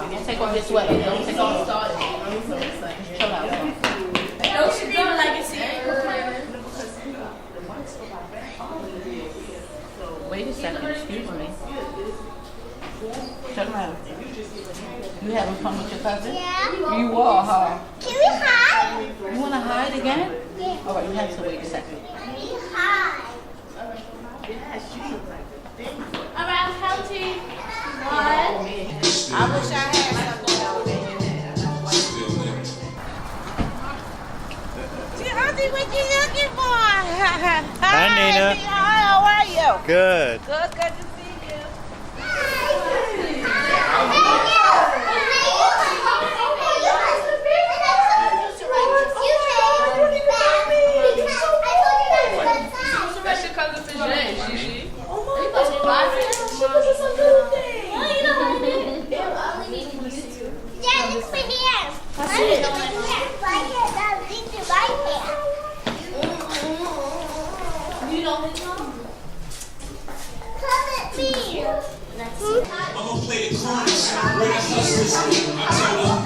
Don't take off your sweat. Don't take off the start. Chill out. No, she doing like it's Wait a second. Excuse me. Turn around. You having fun with your cousin? Yeah. You are, huh? Can we hide? You want to hide again? Yeah. All right, you have to wait a second. Can we hide? Alright, healthy. One. I wish I had something over there. Auntie, what you looking for? Hi, Nina. How are you? Good. Good to see you. That's your cousin Tajay, Gigi. Oh my God. She was a little thing. Oh, you know what I did? I only need YouTube. Yeah, look for here. I see it. Right here. That leads to right here. You know his mom? Come at me. I'm gonna play the chorus. Where the hustlers sleep. I told them,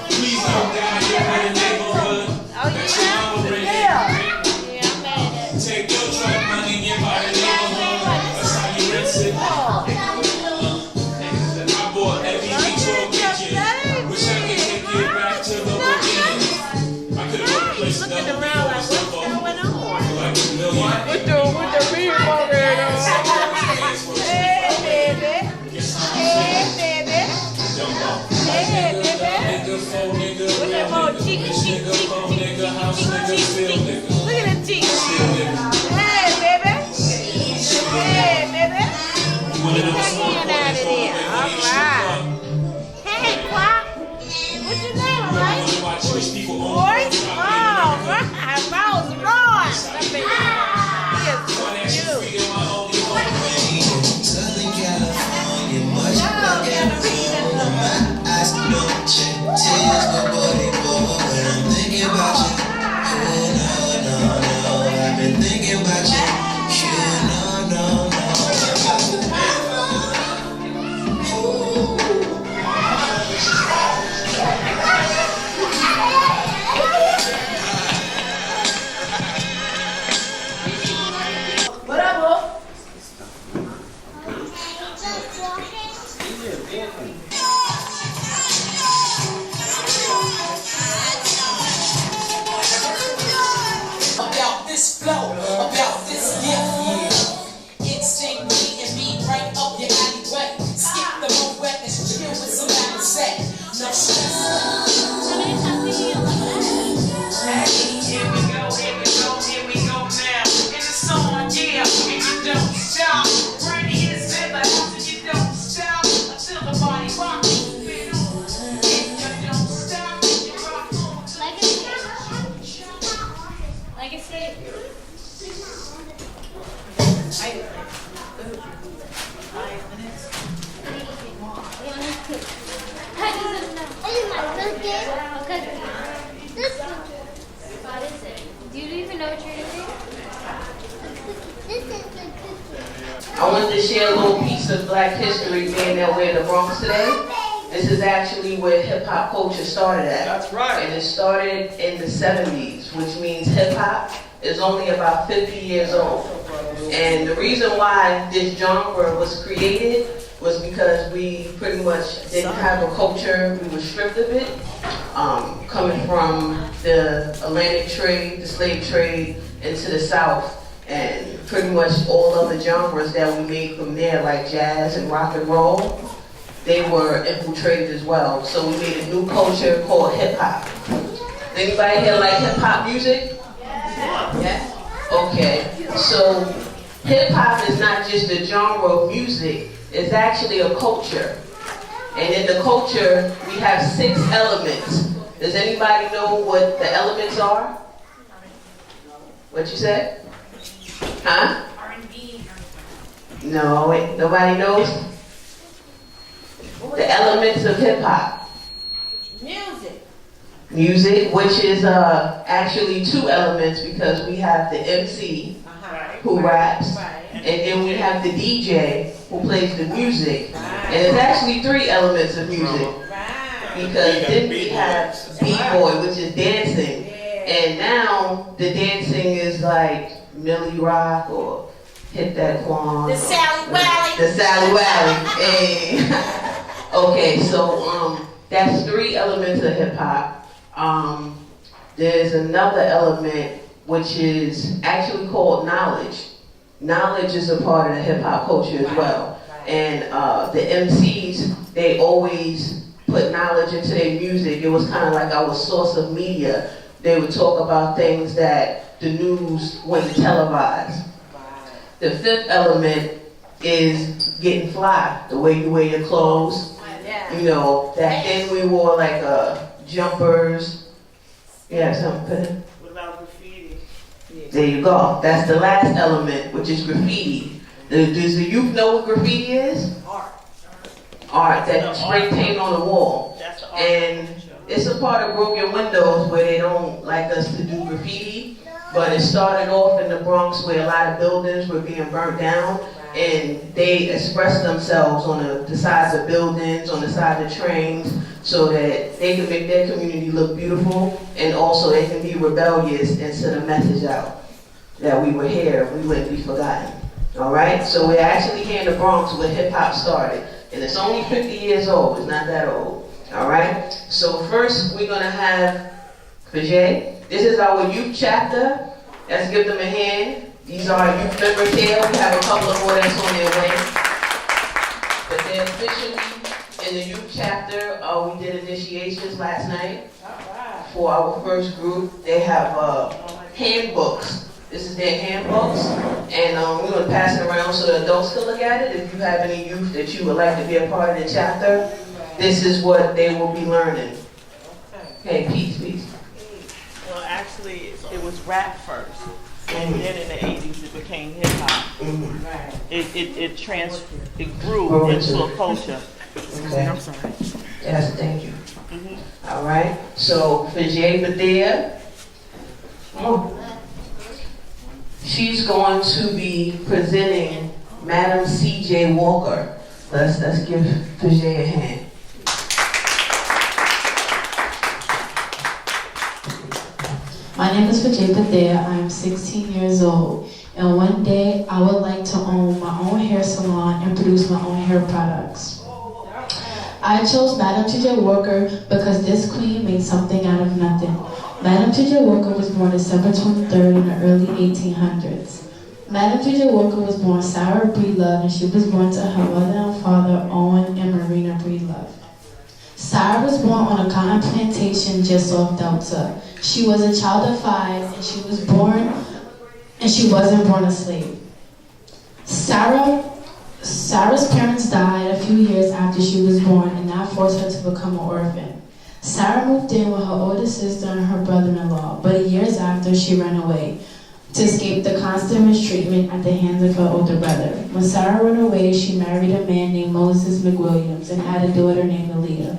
please don't die here in the neighborhood. That your mama raised. Yeah, I'm mad at it. Take your drug money and get by the neighborhood. That's how you rinse it. I bought every V12 kitchen. Wish I could take it back to the beginning. I could have replaced Looking another around like, what's stuff going on? like $1 million. With the beer already. Hey, baby. Hey, baby. Hey, baby. Look at more cheek, cheek, cheek, cheek, cheek, cheek, cheek. Look at the cheek. Hey, baby. Hey, baby. Get that hand out of there. All right. Hey, Quack. What's your name, right? Boys? Oh, right. Rose, Ross. That baby. He is cute. Southern California, much my eyes don't check. Tears go body when I'm thinking about you. Oh, no, I've been thinking about you. No. What up, bro? About this flow, about this gift, instinct me and be right up your alleyway. Skip the moment and chill with somebody say. No stress. Hey, here we go now. And it's on, yeah, and you don't stop. Right here is ever and you don't stop until the body rocks. And you don't stop, you rock on. Like I said. What is it? Do you even know what you're doing? This is the cookie. I wanted to share a little piece of Black history being that we're in the Bronx today. This is actually where hip-hop culture started at. That's right. And it started in the 70s, which means hip-hop is only about 50 years old. And the reason why this genre was created was because we pretty much didn't have a culture, we were stripped of it. Coming from the Atlantic trade, the slave trade, into the South, and pretty much all of the genres that we made from there, like jazz and rock and roll, they were infiltrated as well. So we made a new culture called hip-hop. Anybody here like hip-hop music? Yeah? Okay. So hip-hop is not just a genre of music, it's actually a culture. And in the culture, we have 6 elements. Does anybody know what the elements are? What you said? Huh? R&B. No, wait, nobody knows? The elements of hip hop. Music, which is actually two elements because we have the MC who raps, and then we have the DJ who plays the music. And it's actually three elements of music because then we have B-boy, which is dancing, and now the dancing is like Millie Rock or Hit That Quan. The Sally Wally. The Sally Wally. Hey. Okay, so that's three elements of hip hop. There's another element which is actually called knowledge. Knowledge is a part of the hip hop culture as well. And the MCs, they always put knowledge into their music. It was kind of like our source of media. They would talk about things that the news wouldn't televise. The fifth element is getting fly, the way you wear your clothes. You know, back then we wore like jumpers. Yeah, something. Without graffiti. There you go. That's the last element, which is graffiti. Does the youth know what graffiti is? Art that spray paint on the wall. That's the art. And it's a part of broken windows where they don't like us to do graffiti. But it started off in the Bronx where a lot of buildings were being burnt down. And they expressed themselves on the sides of buildings, on the sides of trains, so that they can make their community look beautiful, and also they can be rebellious and send a message out that we were here, we wouldn't be forgotten. All right? So we're actually here in the Bronx where hip hop started, and it's only 50 years old. It's not that old. All right? So first we're gonna have Fajay. This is our youth chapter. Let's give them a hand. These are our youth members here. We have a couple of more that's on their way. But they're officially in the youth chapter. We did initiations last night for our first group. They have handbooks. This is their handbooks. And we're going to pass it around so the adults can look at it. If you have any youth that you would like to be a part of the chapter, this is what they will be learning. Okay, peace. Well, actually, it was rap first. And then in the 80s it became hip hop. It grew into a culture. Okay. I'm sorry. Yes, thank you. All right. So Fajay Badia, she's going to be presenting Madam C.J. Walker. Let's give Fajay a hand. My name is Fajay Badia. I'm 16 years old, and one day I would like to own my own hair salon and produce my own hair products. I chose Madam T.J. Walker because this queen made something out of nothing. Madam T.J. Walker was born December 23rd in the early 1800s. Madam T.J. Walker was born Sarah Breedlove, and she was born to her mother and father, Owen and Marina Breedlove. Sarah was born on a cotton plantation just off Delta. She was a child of 5, and she wasn't born a slave. Sarah's parents died a few years after she was born, and that forced her to become an orphan. Sarah moved in with her older sister and her brother-in-law, but years after, she ran away to escape the constant mistreatment at the hands of her older brother. When Sarah ran away, she married a man named Moses McWilliams and had a daughter named Aaliyah.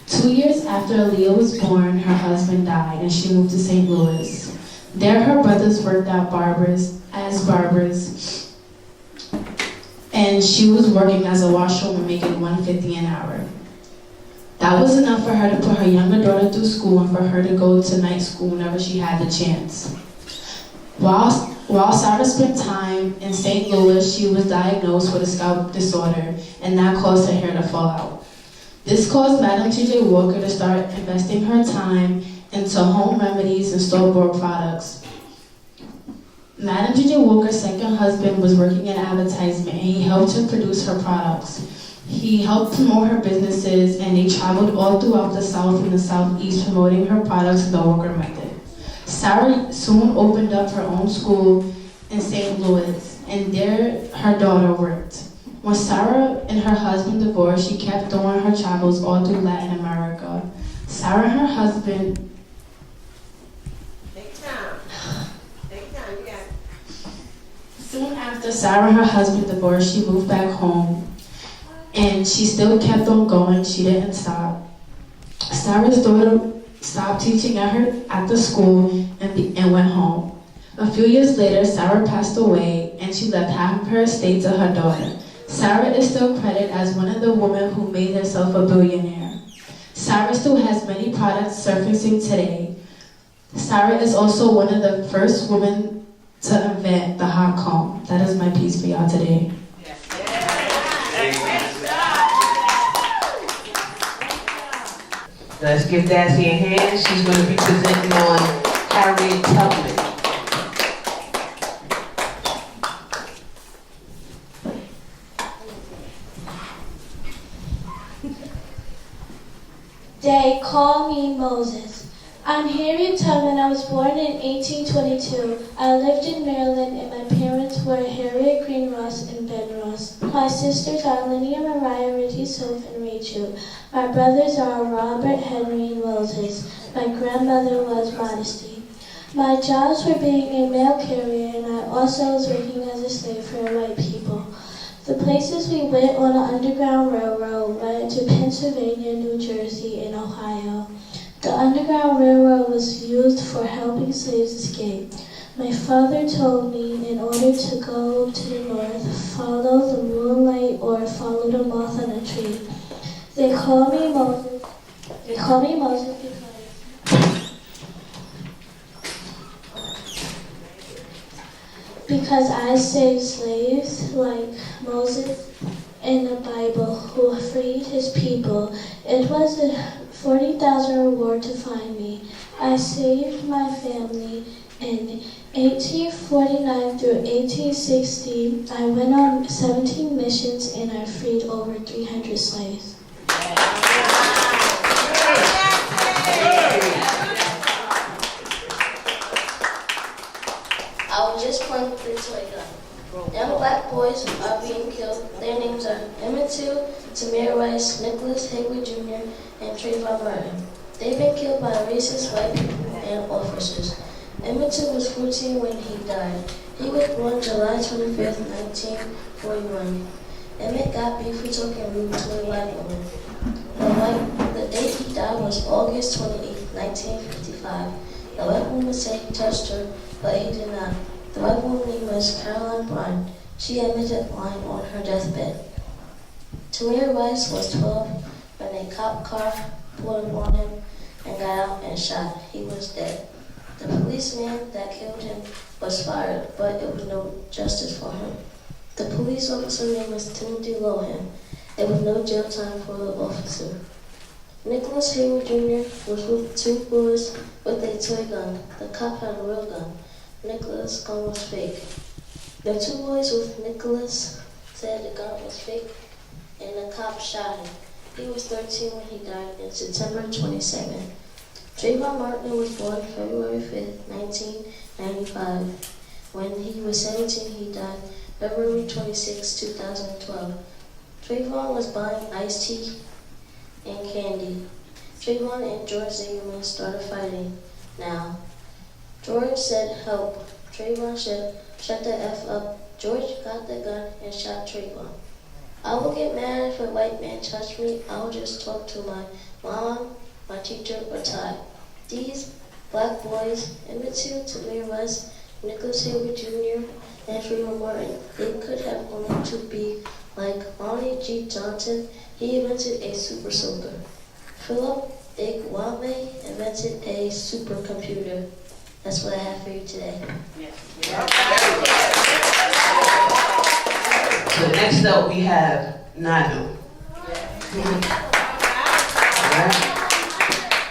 2 years after Aaliyah was born, her husband died, and she moved to St. Louis. There, her brothers worked as barbers, and she was working as a washerwoman making $1.50 an hour. That was enough for her to put her younger daughter through school and for her to go to night school whenever she had the chance. While Sarah spent time in St. Louis, she was diagnosed with a scalp disorder, and that caused her hair to fall out. This caused Madam T.J. Walker to start investing her time into home remedies and store-bought products. Madam T.J. Walker's second husband was working in advertisement, and he helped her produce her products. He helped promote her businesses, and they traveled all throughout the South and the Southeast promoting her products and the Walker method. Sarah soon opened up her own school in St. Louis, and there her daughter worked. When Sarah and her husband divorced, she kept doing her travels all through Latin America. Sarah and her husband... Take time, you got it. Soon after Sarah and her husband divorced, she moved back home. and she still kept on going. She didn't stop. Sarah's daughter stopped teaching at the school and went home. A few years later, Sarah passed away, and she left half of her estate to her daughter. Sarah is still credited as one of the women who made herself a billionaire. Sarah still has many products surfacing today. Sarah is also one of the first women to invent the hot comb. That is my piece for y'all today. Let's give Dassy a hand. She's going to be presenting on Harriet Tubman. They call me Moses. I'm Harriet Tubman. I was born in 1822. I lived in Maryland, and my parents were Harriet Green Ross and Ben Ross. My sisters are Linnea Mariah, Ritty Soph, and Rachel. My brothers are Robert, Henry, and Moses. My grandmother was Modesty. My jobs were being a mail carrier, and I also was working as a slave for white people. The places we went on the Underground Railroad led to Pennsylvania, New Jersey, and Ohio. The Underground Railroad was used for helping slaves escape. My father told me in order to go to the north, follow the moonlight or follow the moth on a tree. They call me Moses. They call me Moses because I saved slaves like Moses in the Bible who freed his people. It was a $40,000 reward to find me. I saved my family in 1849 through 1860. I went on 17 missions and I freed over 300 slaves. I was just playing with this toy gun. Young black boys are being killed. Their names are Emmett Till, Tamir Rice, Nicholas Haywood Jr., and Trayvon Martin. They've been killed by racist white people and officers. Emmett Till was 14 when he died. He was born July 25th, 1941. Emmett got beef for talking rude to a white woman. The date he died was August 28th, 1955. The white woman said he touched her, but he did not. The white woman's name was Caroline Bryan. She admitted lying on her deathbed. Tamir Rice was 12 when a cop car pulled up on him and got out and shot. He was dead. The policeman that killed him was fired, but it was no justice for him. The police officer's name was Timothy Lohan. There was no jail time for the officer. Nicholas Haywood Jr. was with two boys with a toy gun. The cop had a real gun. Nicholas' gun was fake. The two boys with Nicholas said the gun was fake, and the cop shot him. He was 13 when he died on September 22nd. Trayvon Martin was born February 5th, 1995. When he was 17, he died February 26, 2012. Trayvon was buying iced tea and candy. Trayvon and George Zimmerman started fighting. Now, George said help. Trayvon said shut the F up. George got the gun and shot Trayvon. I will get mad if a white man touched me. I will just talk to my mom, my teacher, or Ty. These black boys, Emmett Till, Tamir Rice, Nicholas Haywood Jr., and Trayvon Martin, they could have wanted to be like Ronnie G. Johnson. He invented a super soaker. Philip Igwame invented a supercomputer. That's what I have for you today. So next up we have Nadu. Right.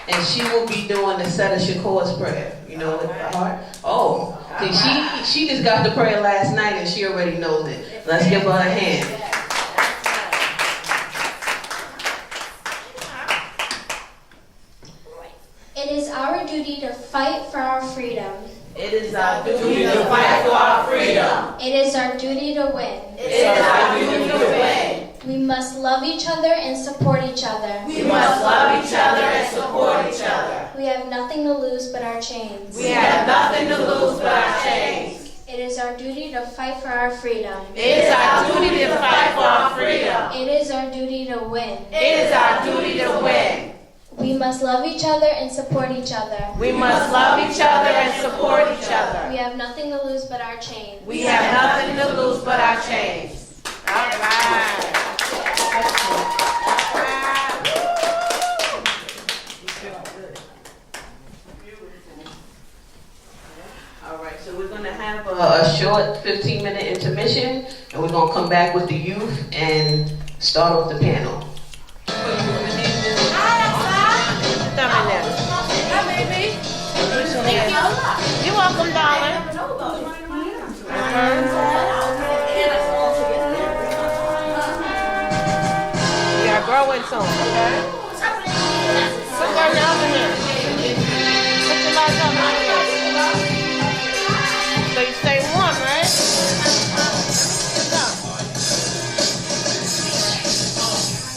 And she will be doing the Set of Shakur's prayer. You know, with her heart. Oh, she just got the prayer last night and she already knows it. Let's give her a hand. It is our duty to fight for our freedom. It is our duty to fight for our freedom. It is our duty to win. It is our duty to win. We must love each other and support each other. We must love each other and support each other. We have nothing to lose but our chains. We have nothing to lose but our chains. It It is our duty to fight for our freedom. It is our duty to fight for our freedom. It is our duty to win. It is our duty to win. We must love each other and support each other. We must love each other and support each other. We have nothing to lose but our chains. We have nothing to lose but our chains. All right. All right, so we're going to have a short 15-minute intermission, and we're going to come back with the youth and start off the panel. Hi, baby. You're welcome, darling. We are growing soon, okay? Put your nails in here. Put your legs up in here. So you stay warm, right? Sit down.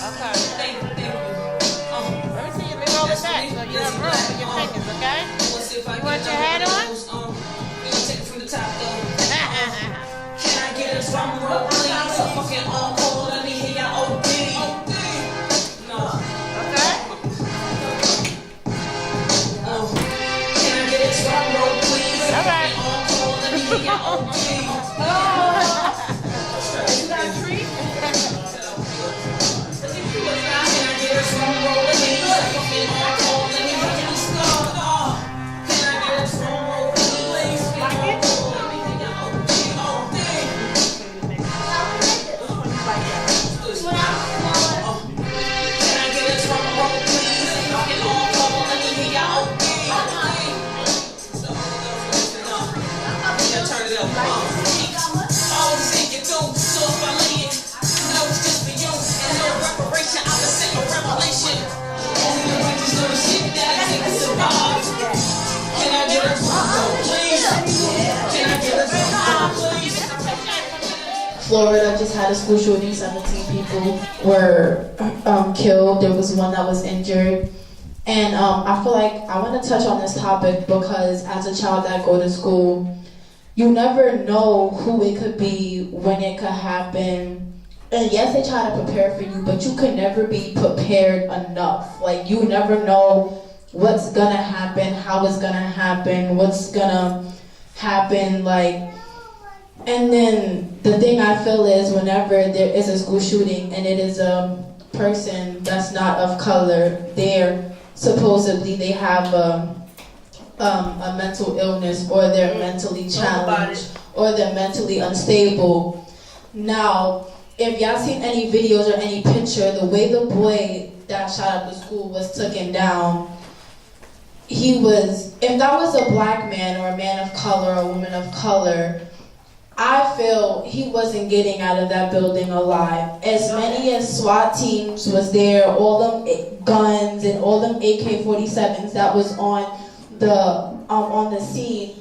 Okay. Let me see you roll it back so you have room for your fingers, okay? You want your hat on? Can I get a drum roll, please? A fucking encore, let me hear your OD. No. Okay? Can I get a drum roll, please? All right. Encore, let me hear your OD. You got a treat? Can I get a drum roll, please? A fucking encore, let me hear your score. Can I get a drum roll, please? Like it? Florida just had a school shooting. 17 people were killed. There was one that was injured. And I feel like I want to touch on this topic because as a child that go to school, you never know who it could be, when it could happen. And yes, they try to prepare for you, but you could never be prepared enough. Like, you never know what's gonna happen, how it's gonna happen, what's gonna happen, like. And then the thing I feel is whenever there is a school shooting and it is a person that's not of color, supposedly they have a mental illness, or they're mentally challenged, or they're mentally unstable. Now, if y'all seen any videos or any picture, the way the boy that shot up the school was taken down, if that was a black man or a man of color or a woman of color, I feel he wasn't getting out of that building alive. As many as SWAT teams was there, all them guns and all them AK-47s that was on the scene,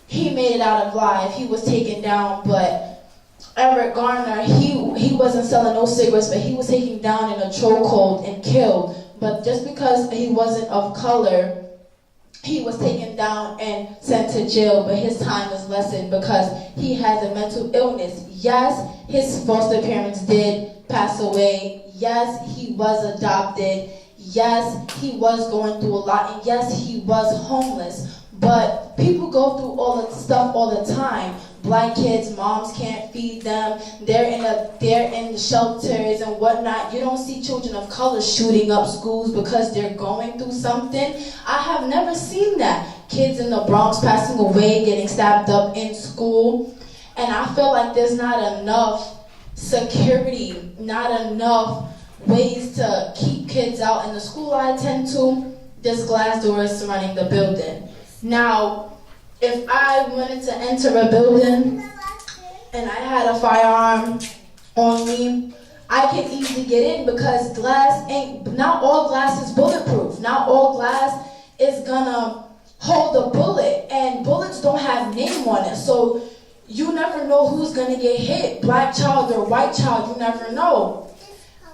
he made it out alive. He was taken down, but Garner, he wasn't selling no cigarettes, but he was taken down in a chokehold and killed. But just because he wasn't of color, he was taken down and sent to jail, but his time was lessened because he has a mental illness. Yes, his foster parents did pass away. Yes, he was adopted. Yes, he was going through a lot. And yes, he was homeless. But people go through all that stuff all the time. Black kids, moms can't feed them. They're in the shelters and whatnot. You don't see children of color shooting up schools because they're going through something. I have never seen that. Kids in the Bronx passing away, getting stabbed up in school. And I feel like there's not enough security, not enough ways to keep kids out. In the school I attend to, there's glass doors surrounding the building. Now, if I wanted to enter a building and I had a firearm on me, I could easily get in because not all glass is bulletproof. Not all glass is gonna hold a bullet, and bullets don't have name on it. So you never know who's gonna get hit, black child or white child, you never know.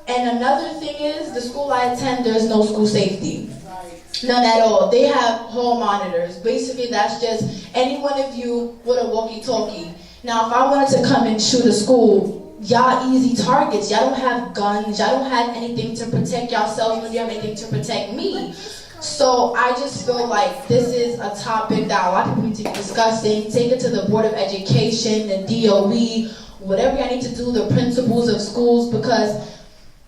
And another thing is, the school I attend, there's no school safety. None at all. They have hall monitors. Basically, that's just any one of you with a walkie-talkie. Now, if I wanted to come and shoot a school, y'all easy targets. Y'all don't have guns. Y'all don't have anything to protect yourselves when you have anything to protect me. So I just feel like this is a topic that a lot of people need to be discussing. Take it to the Board of Education, the DOE, whatever y'all need to do, the principals of schools, because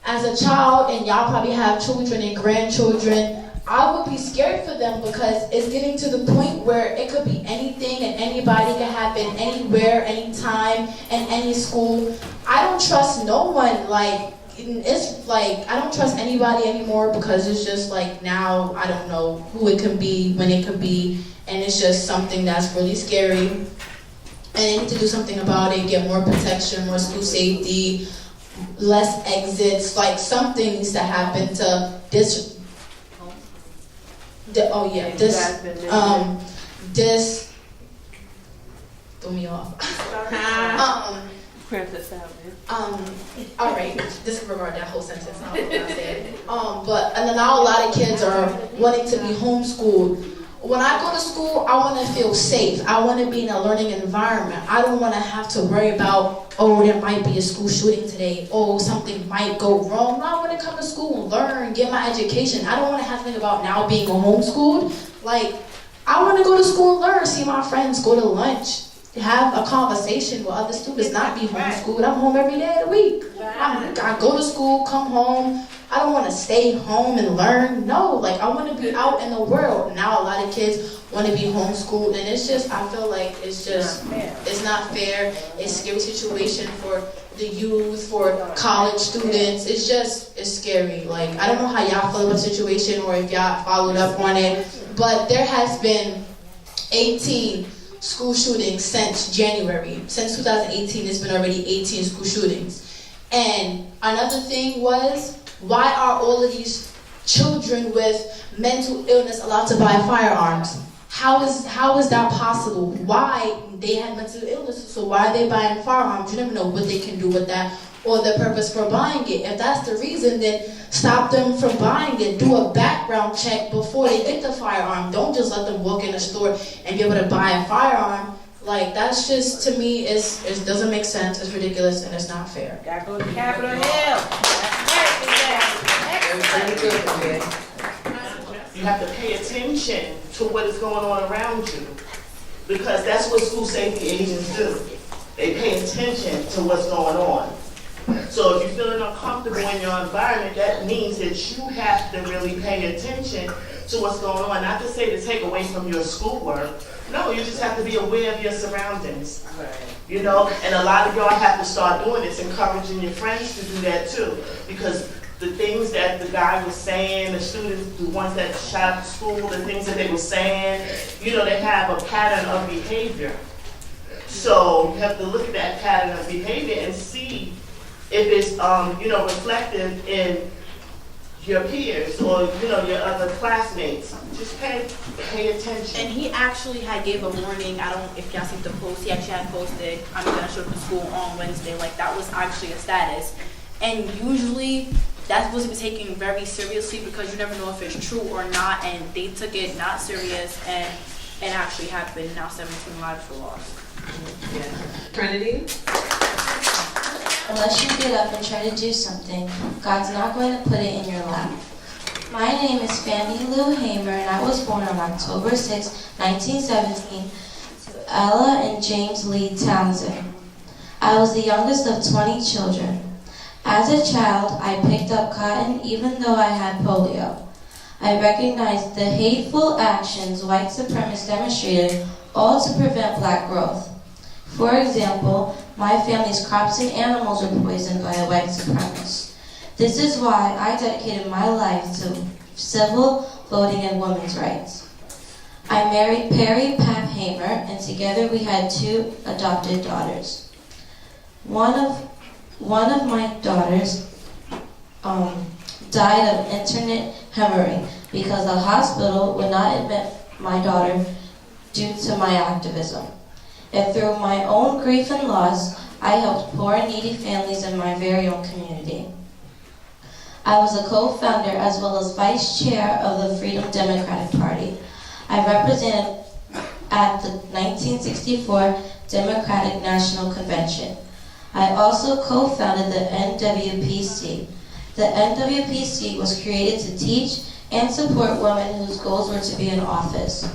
as a child, and y'all probably have children and grandchildren, I would be scared for them because it's getting to the point where it could be anything and anybody could happen anywhere, anytime, in any school. I don't trust no one. Like, it's like, I don't trust anybody anymore because it's just like now I don't know who it can be, when it could be, and it's just something that's really scary. And they need to do something about it, get more protection, more school safety, less exits, like something needs to happen to this. This threw me off. Princess Alvin. All right, disregard that whole sentence. I don't know what I said. But and then now a lot of kids are wanting to be homeschooled. When I go to school, I want to feel safe. I want to be in a learning environment. I don't want to have to worry about, oh, there might be a school shooting today. Oh, something might go wrong. No, I want to come to school and learn, get my education. I don't want to have to think about now being homeschooled. Like, I want to go to school and learn, see my friends, go to lunch, have a conversation with other students, not be homeschooled. I'm home every day of the week. I go to school, come home. I don't want to stay home and learn. No, like I want to be out in the world. Now a lot of kids want to be homeschooled, and it's just, I feel like it's just, it's not fair. It's a scary situation for the youth, for college students. It's just, it's scary. Like, I don't know how y'all feel about the situation or if y'all followed up on it, but there has been 18 school shootings since January. Since 2018, there's been already 18 school shootings. And another thing was, why are all of these children with mental illness allowed to buy firearms? How is that possible? Why? They had mental illness, so why are they buying firearms? You never know what they can do with that or the purpose for buying it. If that's the reason, then stop them from buying it. Do a background check before they get the firearm. Don't just let them walk in a store and be able to buy a firearm. Like, that's just, to me, it doesn't make sense, it's ridiculous, and it's not fair. Gotta go to Capitol Hill. You have to pay attention to what is going on around you, because that's what school safety agents do. They pay attention to what's going on. So if you're feeling uncomfortable in your environment, that means that you have to really pay attention to what's going on. Not to say to take away from your schoolwork. No, you just have to be aware of your surroundings. Right. You know, and a lot of y'all have to start doing this, encouraging your friends to do that too. Because the things that the guy was saying, the students, the ones that shot up school, the things that they were saying, you know, they have a pattern of behavior. So you have to look at that pattern of behavior and see if it's, you know, reflective in your peers or, you know, your other classmates. Just pay attention. And he actually had gave a warning. I don't, if y'all see the post, he actually had posted, I'm gonna show up to school on Wednesday. Like, that was actually a status. And usually that's supposed to be taken very seriously because you never know if it's true or not, and they took it not serious, and it actually happened. Now 17 lives were lost. Yeah. Trinity? Unless you get up and try to do something, God's not going to put it in your lap. My name is Fanny Lou Hamer, and I was born on October 6, 1917, to Ella and James Lee Townsend. I was the youngest of 20 children. As a child, I picked up cotton even though I had polio. I recognized the hateful actions white supremacists demonstrated, all to prevent black growth. For example, my family's crops and animals were poisoned by a white supremacist. This is why I dedicated my life to civil voting and women's rights. I married Perry Pap Hamer, and together we had 2 adopted daughters. One of my daughters died of internet hemorrhage because the hospital would not admit my daughter due to my activism. And through my own grief and loss, I helped poor and needy families in my very own community. I was a co-founder as well as vice chair of the Freedom Democratic Party. I represented at the 1964 Democratic National Convention. I also co-founded the NWPC. The NWPC was created to teach and support women whose goals were to be in office.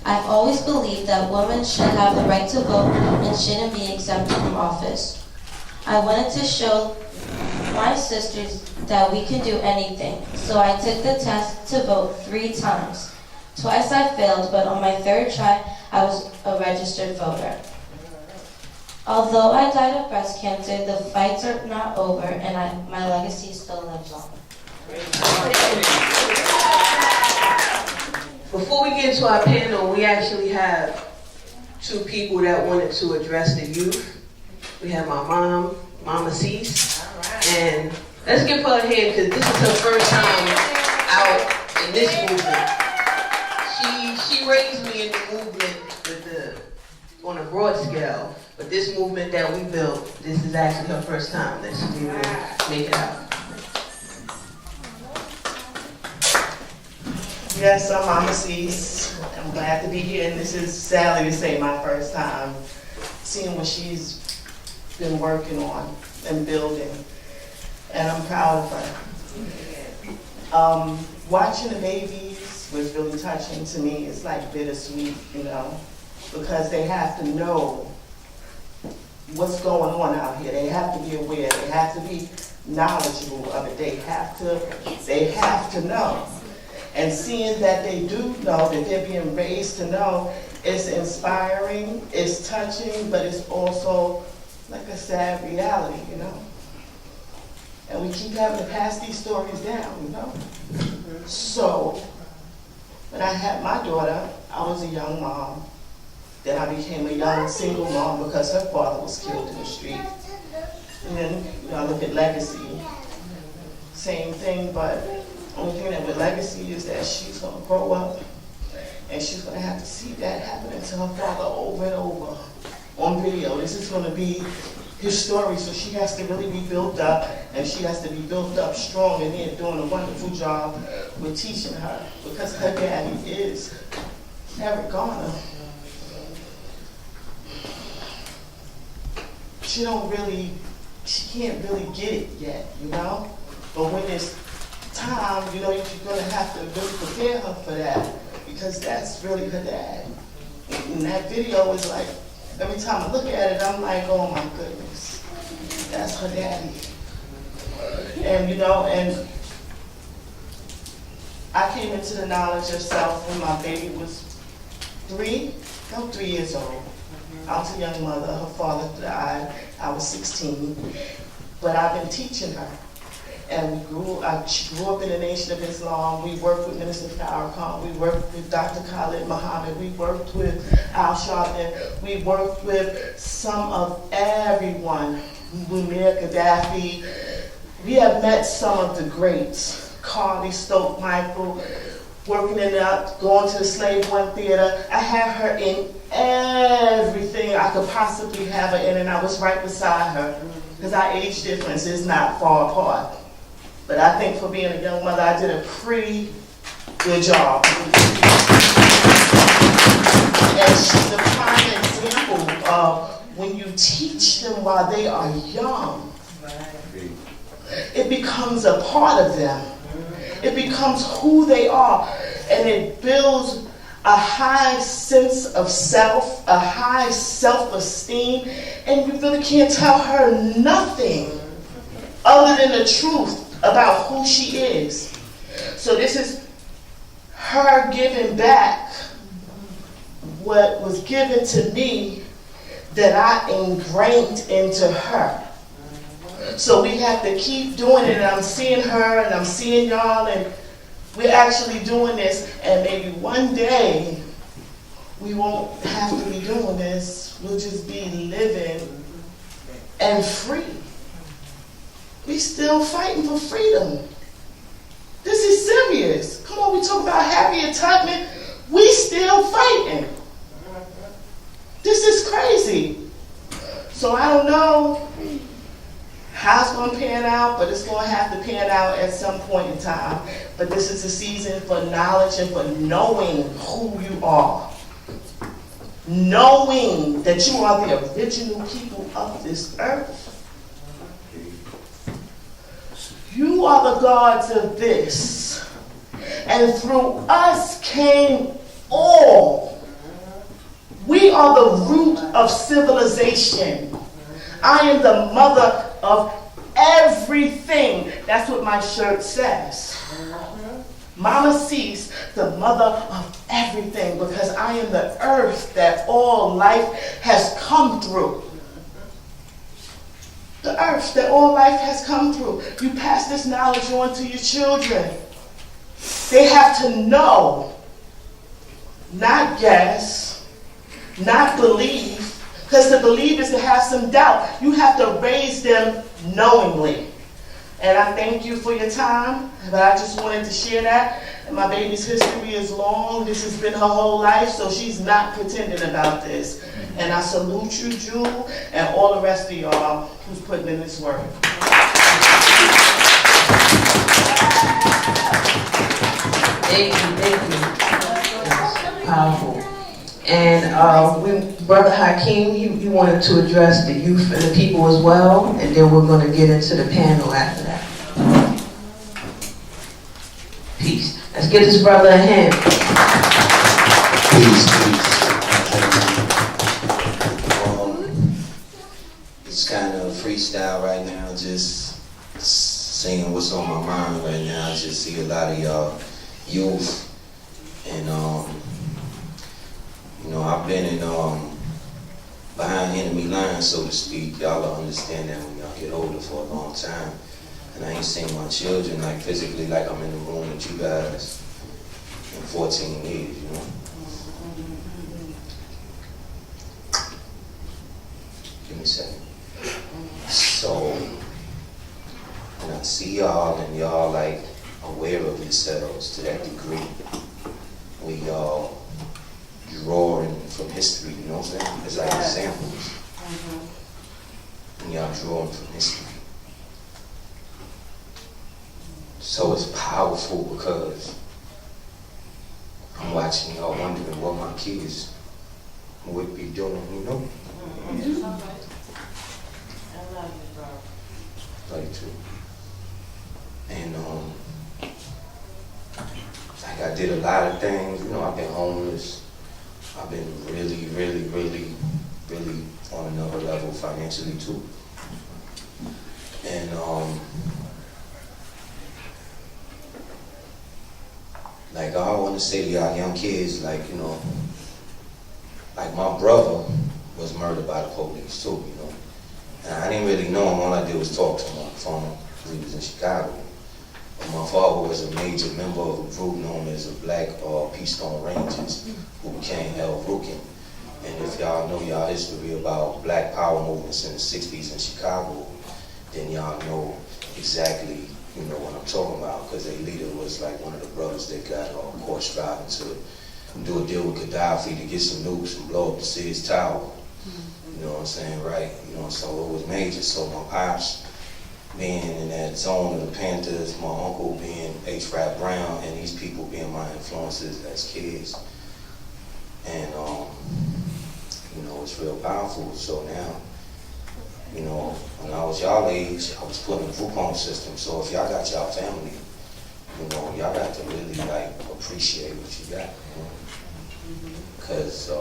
I've always believed that women should have the right to vote and shouldn't be exempted from office. I wanted to show my sisters that we can do anything, so I took the test to vote 3 times. Twice I failed, but on my 3rd try, I was a registered voter. Although I died of breast cancer, the fights are not over, and my legacy still lives on. Before we get into our panel, we actually have 2 people that wanted to address the youth. We have my mom, Mama Cease, and let's give her a hand because this is her first time out in this movement. She raised me in the movement on a broad scale, but this movement that we built, this is actually her first time that she's able to make it out. Yes, I'm Mama Cease. I'm glad to be here, and this is sadly to say my first time seeing what she's been working on and building, and I'm proud of her. Watching the babies was really touching to me. It's like bittersweet, you know, because they have to know what's going on out here. They have to be aware. They have to be knowledgeable of it. They have to know. And seeing that they do know, that they're being raised to know, it's inspiring, it's touching, but it's also like a sad reality, you know? And we keep having to pass these stories down, you know? So, when I had my daughter, I was a young mom. Then I became a young single mom because her father was killed in the street. And then, you know, I look at legacy, same thing, but only thing that with legacy is that she's gonna grow up and she's gonna have to see that happening to her father over and over on video. This is gonna be his story, so she has to really be built up, and she has to be built up strong, and they're doing a wonderful job with teaching her, because her daddy is Eric Garner. She can't really get it yet, you know? But when it's time, you know, you're gonna have to really prepare her for that, because that's really her dad. And that video is like, every time I look at it, I'm like, oh my goodness, that's her daddy. And you know, and I came into the knowledge of self when my baby was 3 years old. I was a young mother, her father died, I was 16. But I've been teaching her. And she grew up in the Nation of Islam. We worked with Minister Farrakhan. We worked with Dr. Khalid Muhammad. We worked with Al Sharpton. We worked with some of everyone. Muammar Gaddafi. We have met some of the greats. Carly Stoke Michael, working going to the Slave One Theater. I had her in everything I could possibly have her in, and I was right beside her. Because our age difference is not far apart. But I think for being a young mother, I did a pretty good job. And she's a prime example of when you teach them while they are young, it becomes a part of them. It becomes who they are. And it builds a high sense of self, a high self-esteem, and you really can't tell her nothing other than the truth about who she is. So this is her giving back what was given to me that I ingrained into her. So we have to keep doing it, and I'm seeing her and I'm seeing y'all, and we're actually doing this, and maybe one day we won't have to be doing this. We'll just be living and free. We still fighting for freedom. This is serious. Come on, we talk about Harriet Tubman. We still fighting. This is crazy. So I don't know how it's going to pan out, but it's going to have to pan out at some point in time. But this is a season for knowledge and for knowing who you are. Knowing that you are the original people of this earth. You are the gods of this. And through us came all. We are the root of civilization. I am the mother of everything. That's what my shirt says. Mama Cease, the mother of everything, because I am the earth that all life has come through. The earth that all life has come through. You pass this knowledge on to your children. They have to know, not guess, not believe, because to believe is to have some doubt. You have to raise them knowingly. And I thank you for your time, but I just wanted to share that. And my baby's history is long. This has been her whole life, so she's not pretending about this. And I salute you, Jewel, and all the rest of y'all who's putting in this work. Thank you. Powerful. And Brother Hakeem, he wanted to address the youth and the people as well, and then we're going to get into the panel after that. Peace. Let's give this brother a hand. Peace. It's kind of freestyle right now, just saying what's on my mind right now. I just see a lot of y'all youth, and you know, I've been in behind enemy lines, so to speak. Y'all will understand that when y'all get older for a long time. And I ain't seen my children like physically like I'm in the room with you guys in 14 years, you know. Give me a second. So when I see y'all and y'all like aware of yourselves to that degree, we y'all drawing from history, you know what I'm saying? It's like examples. And y'all drawing from history. So it's powerful because I'm watching y'all wondering what my kids would be doing, you know? Like too. And like I did a lot of things, you know, I've been homeless. I've been really on another level financially too. And like I want to say to y'all young kids, like, you know, like my brother was murdered by the police too, you know. And I didn't really know him, all I did was talk to him on the phone. He was in Chicago. But my father was a major member of a group known as the Black Peastone Rangers, who became El Rukin. And if y'all know y'all history about black power movements in the 60s in Chicago, then y'all know exactly, you know, what I'm talking about, because their leader was like one of the brothers that got caught striving to do a deal with Gaddafi to get some nukes and blow up the Sears Tower. You know what I'm saying, right? You know, so it was major. So my pops being in that zone of the Panthers, my uncle being H. Rap Brown, and these people being my influences as kids. And, you know, it's real powerful. So now, you know, when I was y'all age, I was put in a group home system. So if y'all got y'all family, you know, y'all got to really, like, appreciate what you got, you know? Because a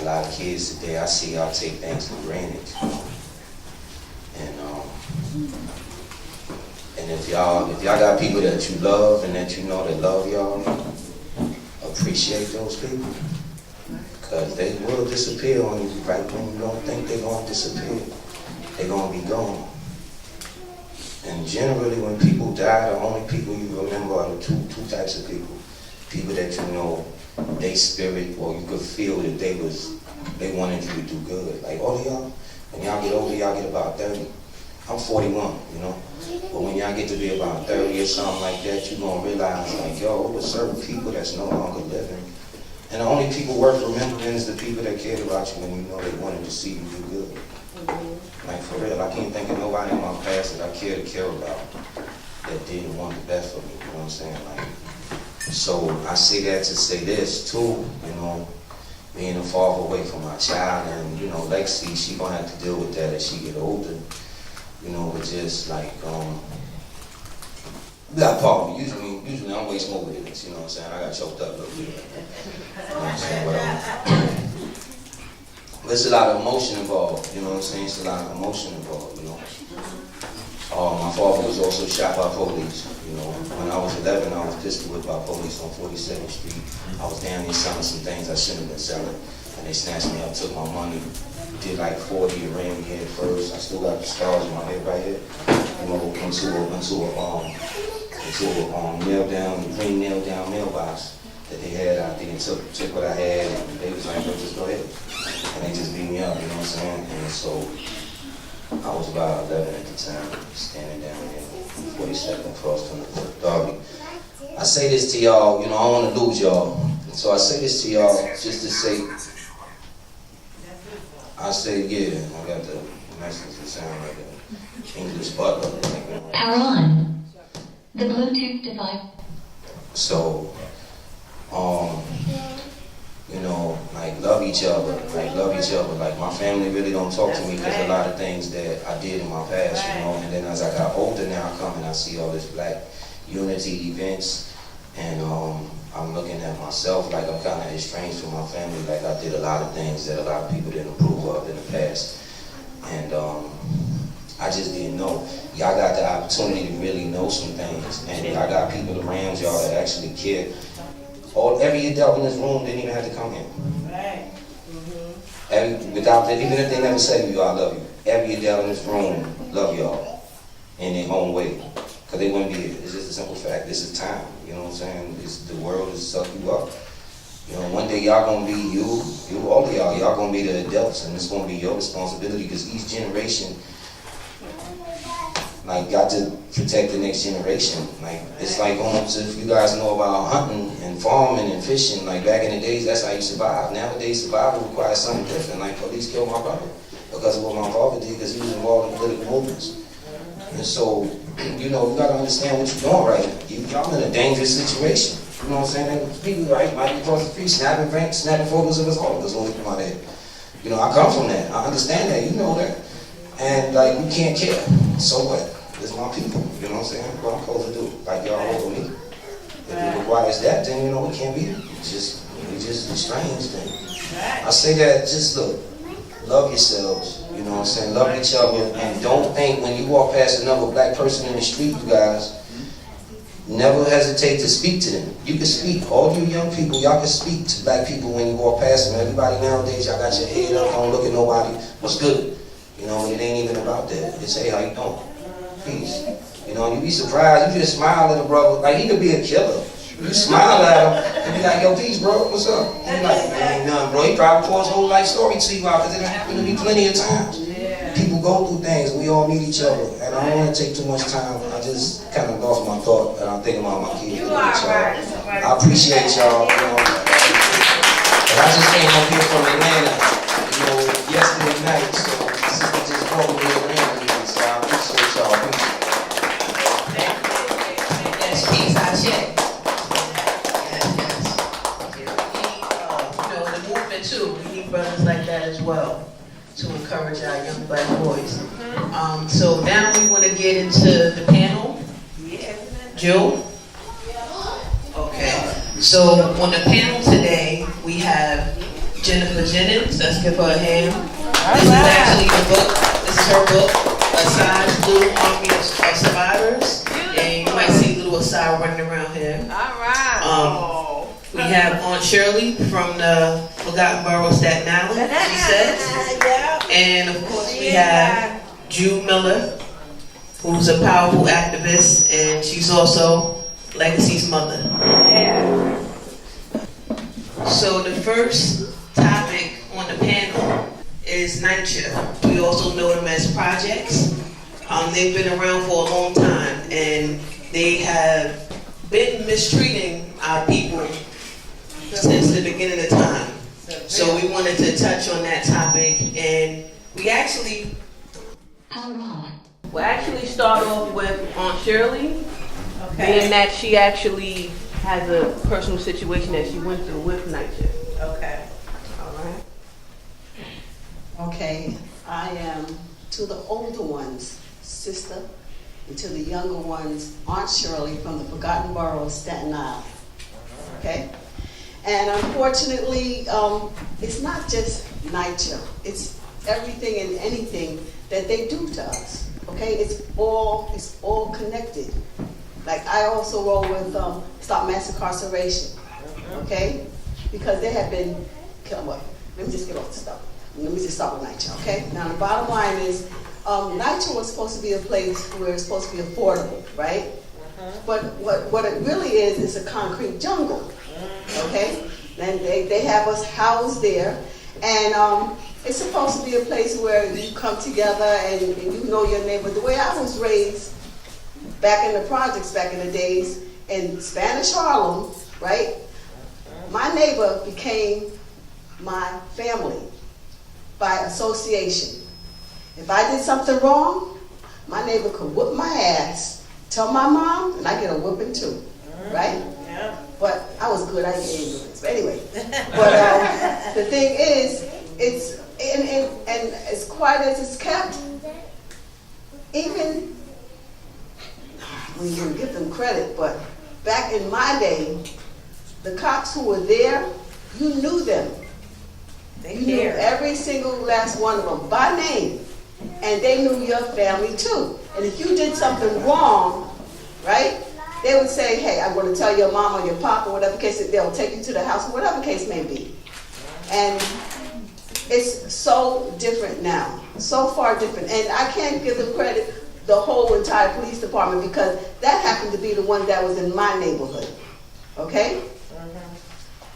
lot of kids today, I see y'all take things for granted, you know? And if y'all got people that you love and that you know that love y'all, appreciate those people. Because they will disappear on you right when you don't think they're going to disappear. They're going to be gone. And generally when people die, the only people you remember are the two types of people. People that you know, they spirit, or you could feel that they wanted you to do good. Like all of y'all, when y'all get older, y'all get about 30. I'm 41, you know? But when y'all get to be about 30 or something like that, you're going to realize, like, yo, there's certain people that's no longer living. And the only people worth remembering is the people that cared about you when you know they wanted to see you do good. Like for real, I can't think of nobody in my past that I care about that didn't want the best for me, you know what I'm saying? Like, so I say that to say this too, you know, being a father away from my child, and you know, Lexi, she gonna have to deal with that as she get older, you know, but just like, that part, usually I'm way smoother than this, you know what I'm saying? I got choked up a little bit, you know what I'm saying? But there's a lot of emotion involved, you know what I'm saying? It's a lot of emotion involved, you know. My father was also shot by police, you know. When I was 11, I was pistol whipped by police on 47th Street. I was down there selling some things I shouldn't have been selling, and they snatched me up, took my money, did like 40 and ran me head first. I still got the scars on my head right here, you know, into a nail down, green nail down mailbox that they had out there, and took what I had, and they was like, just go ahead. And they just beat me up, you know what I'm saying? And so I was about 11 at the time, standing down there, 42nd across from the Derby. I say this to y'all, you know, I don't want to lose y'all. So I say this to y'all just to say, I say, yeah, I got the message that sound like an English butler. Power on. The Bluetooth device. So, you know, like love each other. Like my family really don't talk to me because a lot of things that I did in my past, you know. And then as I got older now, I come and I see all this Black unity events, and I'm looking at myself like I'm kind of estranged from my family. Like I did a lot of things that a lot of people didn't approve of in the past, and I just didn't know. Y'all got the opportunity to really know some things, and y'all got people around y'all that actually care. Every adult in this room didn't even have to come in. Right. Even if they never say to you, I love you. Every adult in this room love y'all in their own way, because they wouldn't be here. It's just a simple fact. This is time. You know what I'm saying? The world has sucked you up. You know, one day y'all gonna be all of y'all gonna be the adults, and it's gonna be your responsibility, because each generation like got to protect the next generation. Like it's like going to, if you guys know about hunting and farming and fishing, like back in the days, that's how you survive. Nowadays, survival requires something different. Like police killed my brother because of what my father did, because he was involved in political movements. And so, you know, you gotta understand what you're doing right now. Y'all in a dangerous situation. You know what I'm saying? And people right might be across the street snapping photos of us all. That's only come out there. You know, I come from that. I understand that. You know that. And like, we can't care. So what? It's my people. You know what I'm saying? What I'm supposed to do. Like y'all over me. If it requires that, then you know we can't be. We just estranged. And I say that, just look, love yourselves. You know what I'm saying? Love each other, and don't think when you walk past another Black person in the street, you guys, never hesitate to speak to them. You can speak. All you young people, y'all can speak to Black people when you walk past them. Everybody nowadays, y'all got your head up, don't look at nobody. What's good? You know, it ain't even about that. It's, hey, how you doing? Peace. You know, you be surprised. You just smile at a brother. Like, he could be a killer. You smile at him and be like, yo, peace, bro. What's up? And he like, man, ain't nothing, bro. He probably told his whole life story to you out, because it happened to me plenty of times. People go through things. We all meet each other. And I don't want to take too much time. I just kind of lost my thought, and I'm thinking about my kids. I appreciate y'all. You know. But I just came up here from Atlanta, you know, yesterday night. So sister just called me around. So I appreciate y'all. Yes, peace, I check. Yes. The movement too, we need brothers like that as well to encourage our young Black boys. So now we want to get into the panel. Jill? Okay. So on the panel today, we have Jennifer Jennings. Let's give her a hand. This is actually the book. This is her book, Assad's Little Army of Survivors. And you might see little Assad running around here. We have Aunt Shirley from the Forgotten Borough of Staten Island, she says. And of course we have Drew Miller, who's a powerful activist, and she's also Legacy's mother. So the first topic on the panel is night shift. We also know them as projects. They've been around for a long time, and they have been mistreating our people since the beginning of time. So we wanted to touch on that topic, and we actually Power off. We'll actually start off with Aunt Shirley, Okay. being that she actually has a personal situation that she went through with night shift. Okay. All right. Okay, I am to the older ones, sister, and to the younger ones, Aunt Shirley from the Forgotten Borough of Staten Island. Okay? And unfortunately, it's not just NYCHA, it's everything and anything that they do to us. Okay? It's all connected. Like I also roll with Stop Mass Incarceration. Okay? Because they have been, let me just get off the stuff. Let me just start with NYCHA, okay? Now the bottom line is, NYCHA was supposed to be a place where it's supposed to be affordable, right? But what it really is a concrete jungle, okay? And they have us housed there, and it's supposed to be a place where you come together and you know your neighbor. The way I was raised back in the projects, back in the days, in Spanish Harlem, right? My neighbor became my family by association. If I did something wrong, my neighbor could whoop my ass, tell my mom, and I get a whooping too, right? Yeah. But I was good, I didn't get ignorance. But anyway, but the thing is, it's, and as quiet as it's kept, even, we didn't give them credit, but back in my day, the cops who were there, you knew them. You knew every single last one of them by name, and they knew your family too. And if you did something wrong, right, they would say, hey, I'm going to tell your mom or your pop or whatever case, they'll take you to the house, whatever case may be. And it's so different now, so far different. And I can't give them credit, the whole entire police department, because that happened to be the one that was in my neighborhood, okay?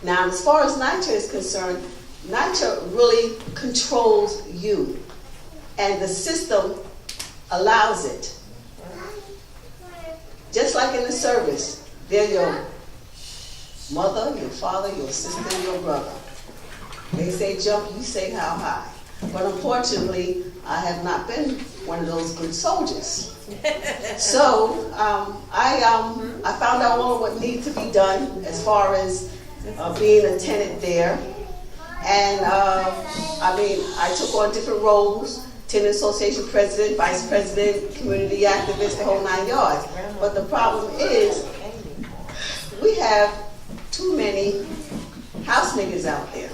Now, as far as NYCHA is concerned, NYCHA really controls you, and the system allows it. Just like in the service, they're your mother, your father, your sister, your brother. They say jump, you say how high. But unfortunately, I have not been one of those good soldiers. So I found out all of what needs to be done as far as being a tenant there. And I took on different roles: tenant association president, vice president, community activist, the whole 9 yards. But the problem is, we have too many house niggas out there,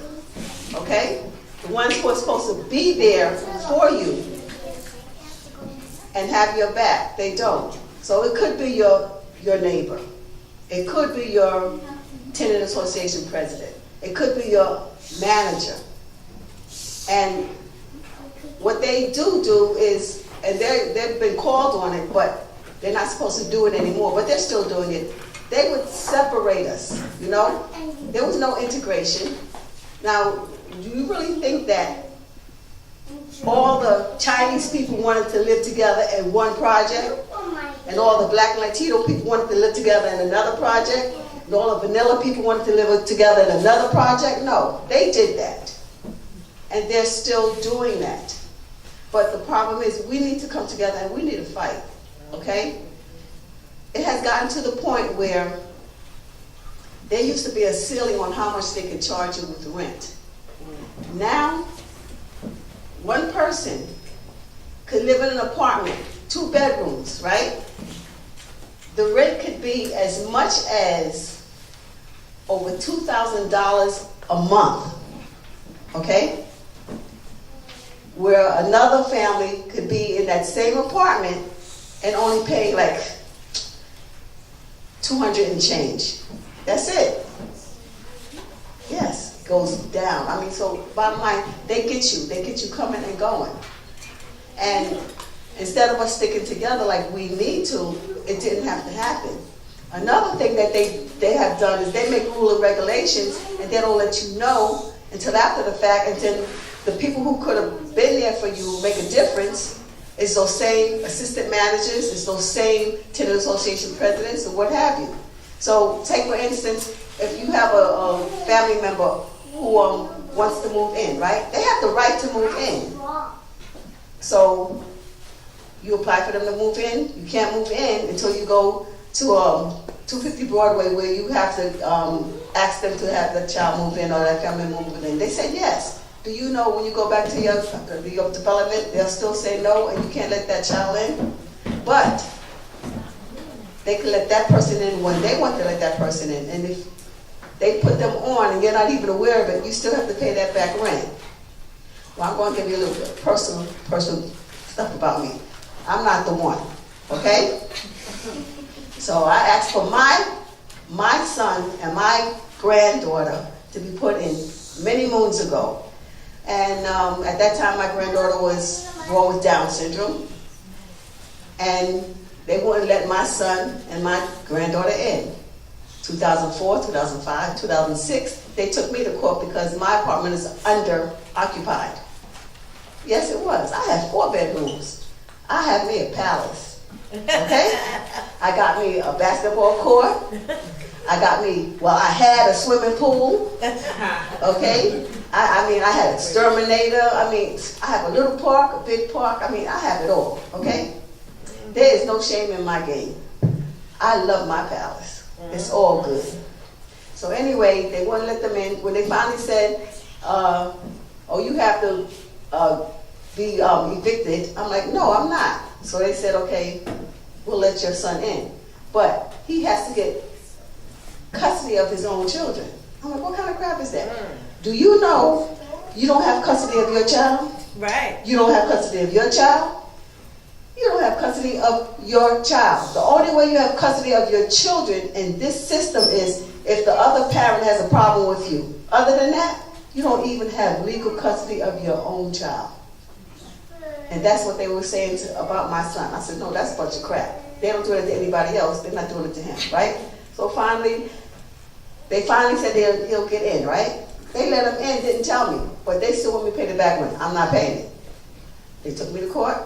okay? The ones who are supposed to be there for you and have your back, they don't. So it could be your neighbor. It could be your tenant association president. It could be your manager. And what they do is, and they've been called on it, but they're not supposed to do it anymore, but they're still doing it. They would separate us, you know? There was no integration. Now, do you really think that all the Chinese people wanted to live together in one project, and all the Black and Latino people wanted to live together in another project, and all the vanilla people wanted to live together in another project? No, they did that. And they're still doing that. But the problem is, we need to come together and we need to fight, okay? It has gotten to the point where there used to be a ceiling on how much they could charge you with rent. Now, one person could live in an apartment, 2 bedrooms, right? The rent could be as much as over $2,000 a month, okay? Where another family could be in that same apartment and only pay like $200 and change. That's it. Yes, it goes down. I mean, so bottom line, they get you coming and going. And instead of us sticking together like we need to, it didn't have to happen. Another thing that they have done is they make rule and regulations, and they don't let you know until after the fact, and then the people who could have been there for you make a difference. It's those same assistant managers, it's those same tenant association presidents, or what have you. So take for instance, if you have a family member who wants to move in, right? They have the right to move in. So You apply for them to move in. You can't move in until you go to 250 Broadway, where you have to ask them to have the child move in or that family move in. They said yes. Do you know when you go back to your development, they'll still say no, and you can't let that child in? But they can let that person in when they want to let that person in. And if they put them on and you're not even aware of it, you still have to pay that back rent. Well, I'm going to give you a little bit of personal stuff about me. I'm not the one, okay? So I asked for my son and my granddaughter to be put in many moons ago. And at that time, my granddaughter was born with Down syndrome. And they wouldn't let my son and my granddaughter in. 2004, 2005, 2006, they took me to court because my apartment is under-occupied. Yes, it was. I had 4 bedrooms. I had me a palace, okay? I got me a basketball court. I had a swimming pool, okay? I had an exterminator. I have a little park, a big park. I have it all, okay? There is no shame in my game. I love my palace. It's all good. So anyway, they wouldn't let them in. When they finally said, you have to be evicted, I'm like, no, I'm not. So they said, okay, we'll let your son in. But he has to get custody of his own children. I'm like, what kind of crap is that? Do you know you don't have custody of your child? Right. You don't have custody of your child? You don't have custody of your child. The only way you have custody of your children in this system is if the other parent has a problem with you. Other than that, you don't even have legal custody of your own child. And that's what they were saying about my son. I said, no, that's a bunch of crap. They don't do it to anybody else. They're not doing it to him, right? So they finally said he'll get in, right? They let him in, didn't tell me. But they still want me to pay the back rent. I'm not paying it. They took me to court,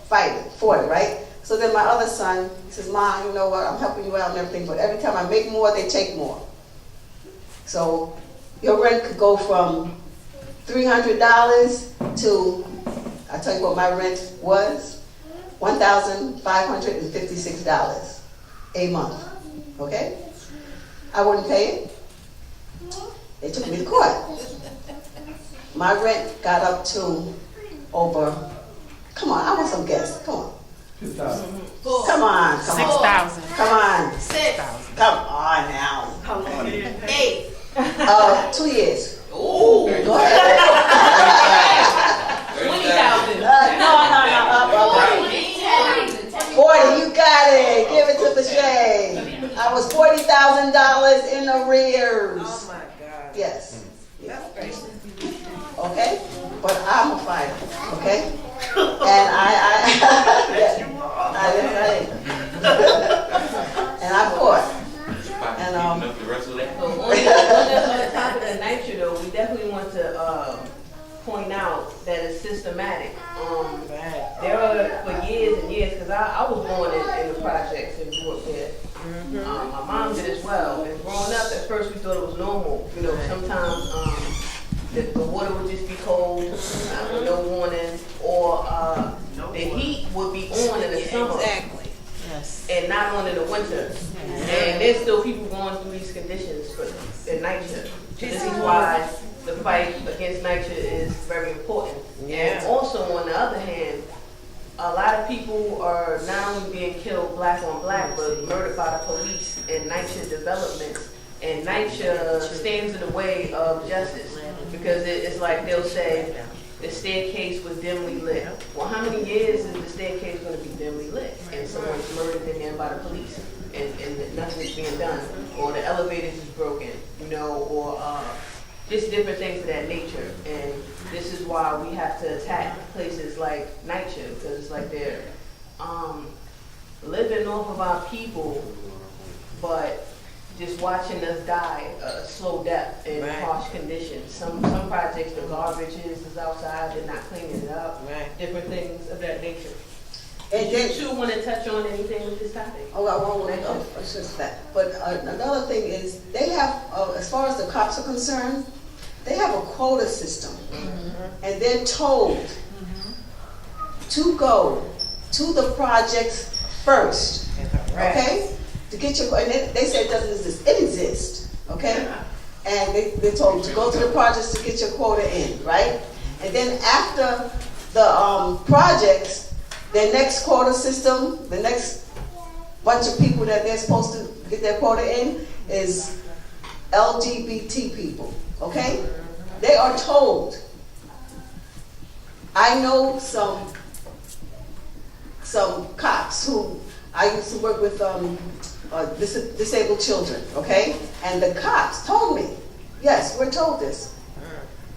fought it, right? So then my other son says, Mom, you know what, I'm helping you out and everything, but every time I make more, they take more. So your rent could go from $300 to, I'll tell you what my rent was, $1,556 a month, okay? I wouldn't pay it. They took me to court. My rent got up to over, come on, I want some guests, come on. 2,000. Come on, come on. 6,000. Come on. 6,000. Come on now. How long? 8. 2 years. Ooh. Go ahead. 20,000. No, up. 40, you got it. Give it to Bashay. I was $40,000 in arrears. Oh my God. Yes. That's crazy. Okay? But I'm a fighter, okay? And and I fought. And the rest of that. On the topic of nitrogen, though, we definitely want to point out that it's systematic. There are, for years and years, because I was born in the projects and grew up there. My mom did as well. And growing up, at first we thought it was normal. You know, sometimes the water would just be cold, with no warning, or the heat would be on in the summer. Exactly. Yes. And not on in the winter. And there's still people going through these conditions in NYCHA. This is why the fight against NYCHA is very important. And also, on the other hand, a lot of people are not only being killed black on black, but murdered by the police in NYCHA developments. And NYCHA stands in the way of justice. Because it's like they'll say, the staircase was dimly lit. Well, how many years is the staircase going to be dimly lit? And someone's murdered in there by the police, and nothing's being done. Or the elevators is broken, you know, or just different things of that nature. And this is why we have to attack places like NYCHA, because it's like they're living off of our people, but just watching us die a slow death in harsh conditions. Some projects, the garbage is outside, they're not cleaning it up. Different things of that nature. And Did you want to touch on anything with this topic? It's just that. But another thing is, they have, as far as the cops are concerned, they have a quota system. And they're told to go to the projects first, okay? To get your, and they say it doesn't exist. It exists, okay? And they told them to go to the projects to get your quota in, right? And then after the projects, their next quota system, the next bunch of people that they're supposed to get their quota in is LGBT people, okay? They are told. I know some cops who, I used to work with disabled children, okay? And the cops told me, yes, we're told this.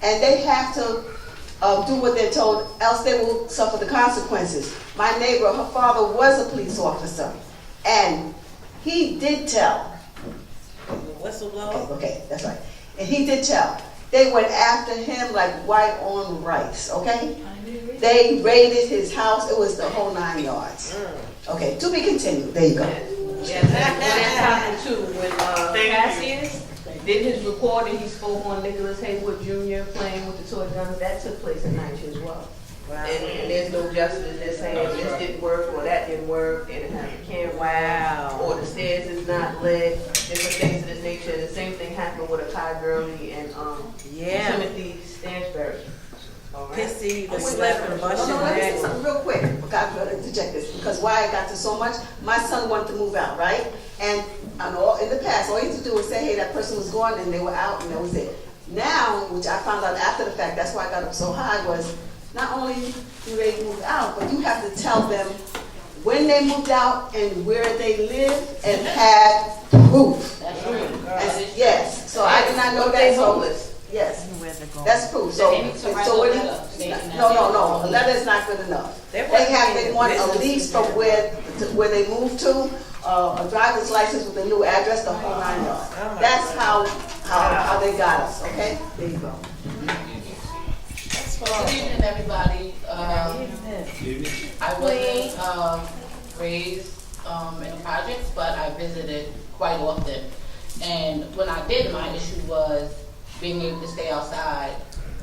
And they have to do what they're told, else they will suffer the consequences. My neighbor, her father was a police officer, and he did tell. Whistleblower? Okay, that's right. And he did tell. They went after him like white on rice, okay? They raided his house. It was the whole 9 yards. Okay, to be continued. There you go. Yeah, that's happened too. When Cassius did his recording, he spoke on Nicholas Haywood Jr. playing with the toy guns. That took place in Nigeria as well. Wow. And there's no justice. They're saying this didn't work or that didn't work, and it has a camera, or the stairs is not lit, different things of this nature. The same thing happened with Akai Gurley and Timothy Stansberry. Pissy, the slap and bust. No, let me say something real quick. I'm going to interject this because why I got to so much. My son wanted to move out, right? And I know in the past, all you had to do was say, hey, that person was gone, and they were out, and that was it. Now, which I found out after the fact, that's why I got up so high, was not only do they move out, but you have to tell them when they moved out and where they live and have proof. That's true. Yes. So I did not know that. Homeless. Yes. That's proof. So when no, a letter is not good enough. They want a lease from where they moved to, a driver's license with a new address, the whole 9 yards. That's how they got us. Okay. There you go. Good evening, everybody. I wasn't raised in projects, but I visited quite often. And when I did, my issue was being able to stay outside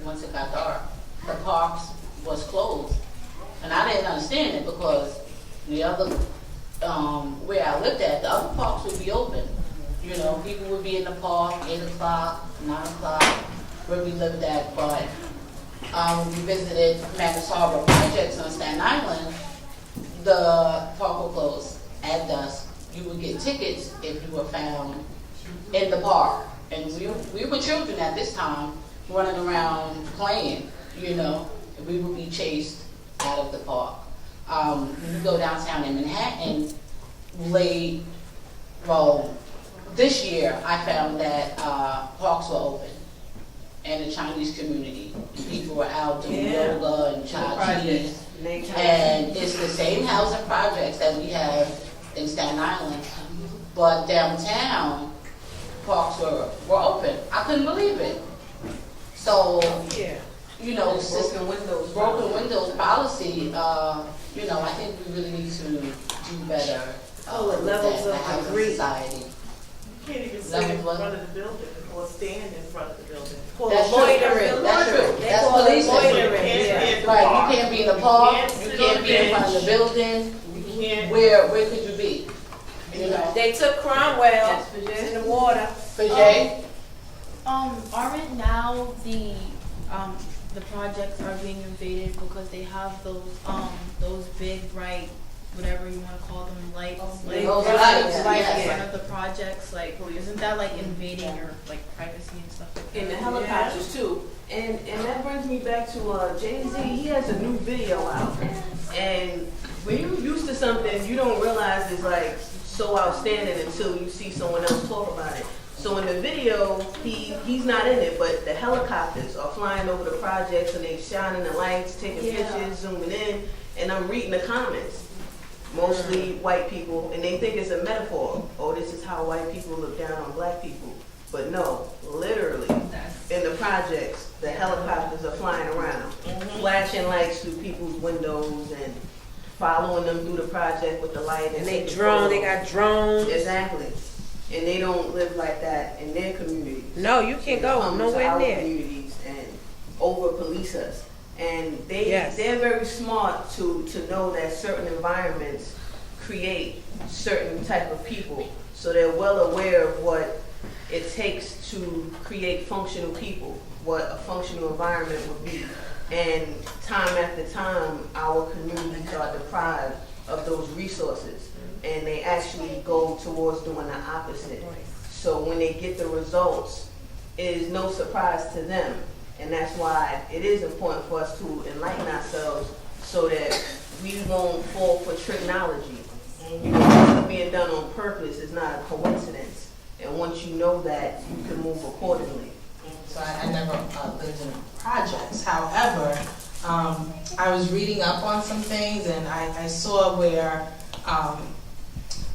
once it got dark. The parks was closed. And I didn't understand it because the other, where I lived at, the other parks would be open. You know, people would be in the park 8 o'clock, 9 o'clock, where we lived at, but we visited Magnus Harbor projects on Staten Island, the park will close at dusk. You would get tickets if you were found in the park. And we were children at this time, running around playing, you know. We would be chased out of the park. We go downtown in Manhattan this year I found that parks were open. And the Chinese community. People were out doing yoga and Chai Chi's. And it's the same housing projects that we have in Staten Island. But downtown, parks were open. I couldn't believe it. So, you know, broken windows policy, you know, I think we really need to do better with levels that, of the housing degree. society. You can't even sit in front of the building or stand in front of the building. That's true. That's true. That's policing. Right, you can't be in the park, you can't be in front of the building. Where could you be? You know? They took Cromwell in the water. Aren't now the projects are being invaded because they have those big bright, whatever you want to call them, lights, right in front of the projects. Like, isn't that like invading your like privacy and stuff like that? And the helicopters too. And that brings me back to Jay-Z. He has a new video out, and when you're used to something, you don't realize it's like so outstanding until you see someone else talk about it. So in the video, he's not in it, but the helicopters are flying over the projects and they shining the lights, taking pictures, zooming in, and I'm reading the comments. Mostly white people, and they think it's a metaphor. Oh, this is how white people look down on black people. But no, literally, in the projects, the helicopters are flying around, flashing lights through people's windows and following them through the project with the light. And they got drones. Exactly. And they don't live like that in their communities. No, you can't go nowhere near. Communities and over police us. And they're very smart to know that certain environments create certain type of people. So they're well aware of what it takes to create functional people, what a functional environment would be. And time after time, our communities are deprived of those resources. And they actually go towards doing the opposite. So when they get the results, it is no surprise to them. And that's why it is important for us to enlighten ourselves so that we won't fall for technology. You know, what's being done on purpose is not a coincidence. And once you know that, you can move accordingly. So I never lived in projects. However, I was reading up on some things, and I saw where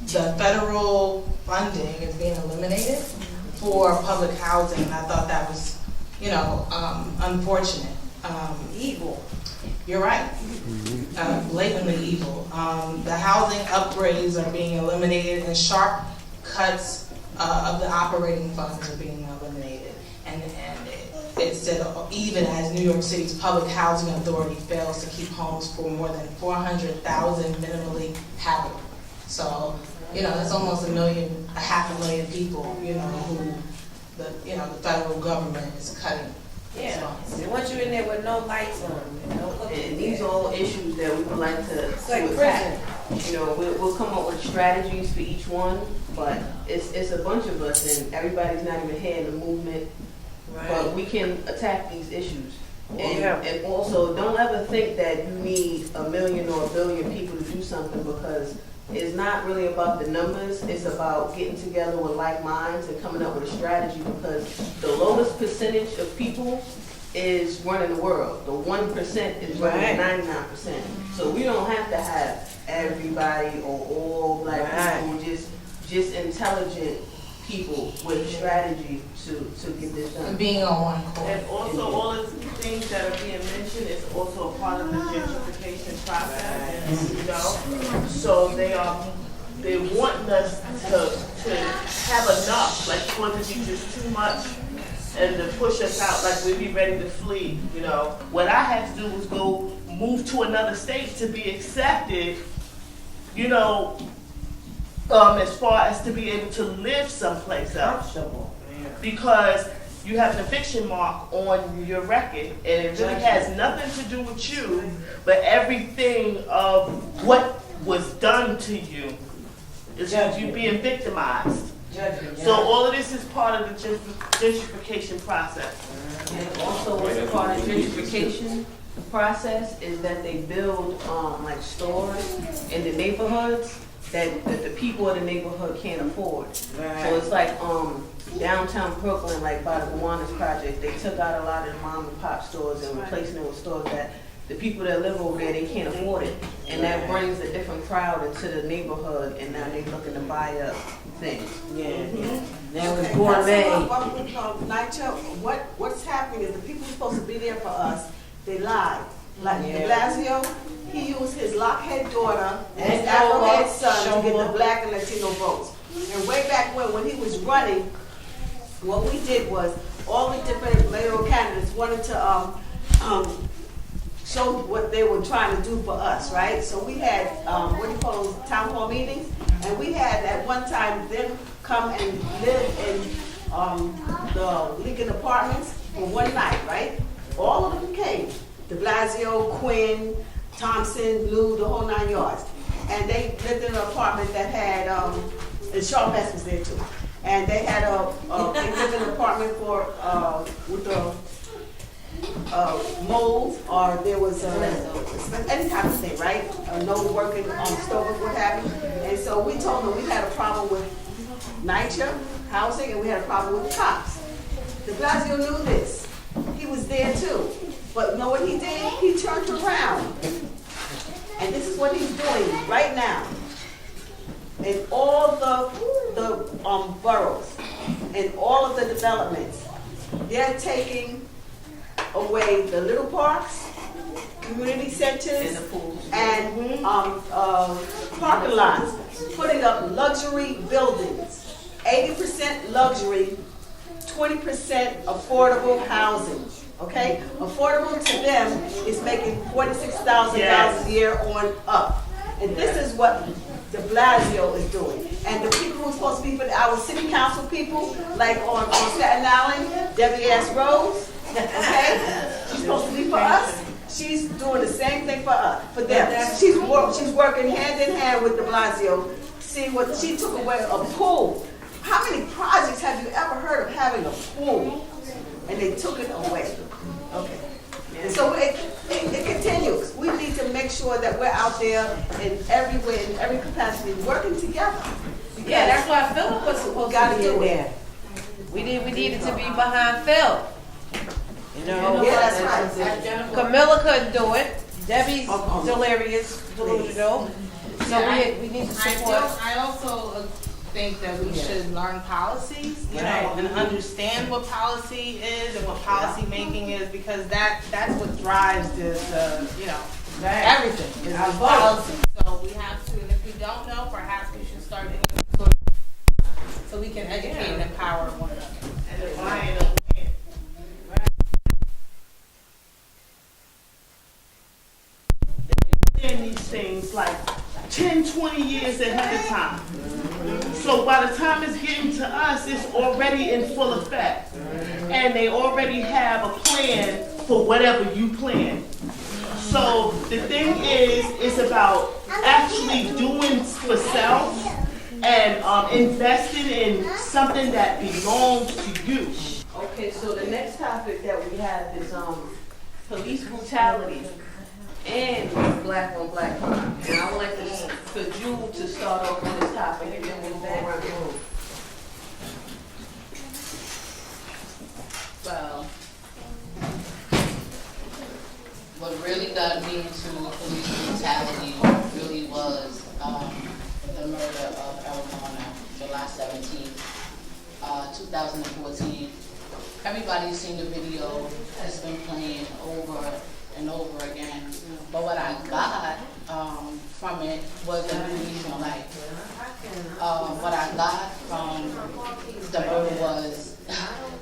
the federal funding is being eliminated for public housing. I thought that was, unfortunate. Evil. You're right. Blatantly evil. The housing upgrades are being eliminated, and sharp cuts of the operating funds are being eliminated. And it said, even as New York City's public housing authority fails to keep homes for more than 400,000 minimally habitable. So, that's almost half a million people, who the federal government is cutting. Yeah, they want you in there with no lights on. And these are all issues that we would like to attack. We'll come up with strategies for each one, but it's a bunch of us, and everybody's not even here in the movement. Right. But we can attack these issues. And also, don't ever think that you need 1 million or 1 billion people to do something, because it's not really about the numbers. It's about getting together with like minds and coming up with a strategy, because the lowest percentage of people is running the world. The 1% is running 99%. So we don't have to have everybody or all black people, just intelligent people with a strategy to get this done. And being on one accord. And also all of the things that are being mentioned is also a part of the gentrification process, So they want us to have enough, like for it to be just too much and to push us out like we'd be ready to flee, What I had to do was go move to another state to be accepted, as far as to be able to live someplace else. Because you have the eviction mark on your record, and it really has nothing to do with you, but everything of what was done to you is you being victimized. So all of this is part of the gentrification process. And also what's part of the gentrification process is that they build like stores in the neighborhoods that the people of the neighborhood can't afford. So it's like downtown Brooklyn, like by the Gowanus Project, they took out a lot of the mom and pop stores and replacing it with stores that the people that live over there, they can't afford it. And that brings a different crowd into the neighborhood, and now they're looking to buy up things. Now it's gourmet. What's happening is the people who's supposed to be there for us, they lied. Like de Blasio, he used his lockhead daughter and his Afrohead son to get the black and Latino votes. And way back when he was running, what we did was all the different mayoral candidates wanted to show what they were trying to do for us, right? So we had town hall meetings, and we had at one time them come and live in the Lincoln Apartments for one night, right? All of them came. De Blasio, Quinn, Thompson, Blue, the whole 9 yards. And they lived in an apartment that had, and Charlotte Best was there too. And they had they lived in an apartment with the mold, or there was any type of thing, right? No working on stove, what have you. And so we told them we had a problem with NYCHA housing, and we had a problem with cops. De Blasio knew this. He was there too. But you know what he did? He turned around. And this is what he's doing right now. In all the boroughs, in all of the developments, they're taking away the little parks, community centers, and parking lots, putting up luxury buildings, 80% luxury, 20% affordable housing. okay? Affordable to them is making $46,000 a year on up. And this is what de Blasio is doing. And the people who are supposed to be for our city council people, like on Staten Island, Debbie S. Rose, okay? She's supposed to be for us. She's doing the same thing for them. She's working hand in hand with de Blasio. See what she took away a pool. How many projects have you ever heard of having a pool? And they took it away. Okay. And so it continues. We need to make sure that we're out there in every way, in every capacity, working together. Yeah, that's why Philip was supposed to be in there. We needed to be behind Phil. You know, yeah, that's right. Camilla couldn't do it. Debbie's delusional. So we need to support. I also think that we should learn policies, you know, and understand what policy is and what policy making is, because that's what drives this, you know, everything is the policy. So we have to, and if we don't know, perhaps we should start so we can educate and empower one another. And define it. These things like 10, 20 years ahead of time. So by the time it's getting to us, it's already in full effect. And they already have a plan for whatever you plan. So the thing is, it's about actually doing for self and investing in something that belongs to you. Okay, so the next topic that we have is police brutality and black on black crime. And I would like for Jewel to start off on this topic and then we'll go around the room. Well, what really got me into police brutality really was the murder of Garner, July 17th, 2014. Everybody's seen the video. It's been playing over and over again. But what I got from it was a new lease on life. What I got from the murder was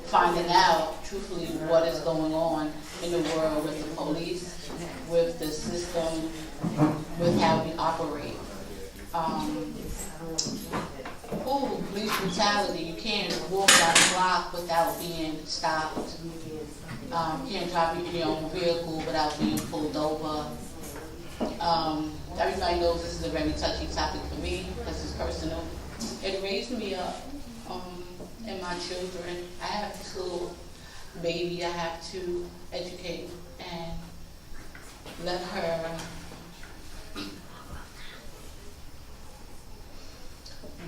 finding out, truthfully, what is going on in the world with the police, with the system, with how we operate. Police brutality, you can't walk down the block without being stopped. You can't drive in your own vehicle without being pulled over. Everybody knows this is a very touchy topic for me because it's personal. It raised me up and my children. I have this little baby I have to educate and let her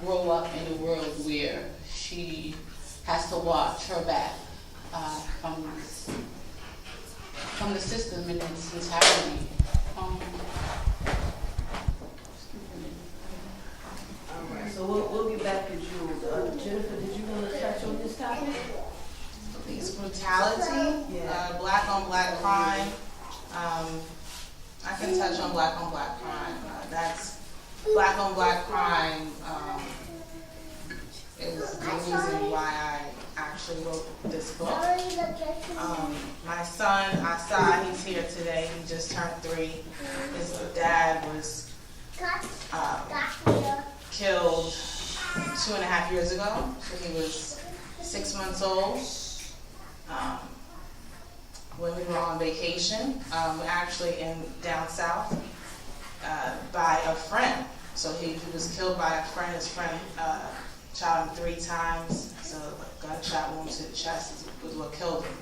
grow up in a world where she has to watch her back from the system in its entirety. Alright, so we'll get back to Jules. Jennifer, did you want to touch on this topic? Police brutality, black on black crime. I can touch on black crime. That's black on black crime is the reason why I actually wrote this book. My son, Asai, he's here today. He just turned 3. His dad was killed 2.5 years ago. So he was 6 months old. When we were on vacation, we're actually down south by a friend. So he was killed by a friend. His friend shot him 3 times. So a gunshot wound to the chest was what killed him.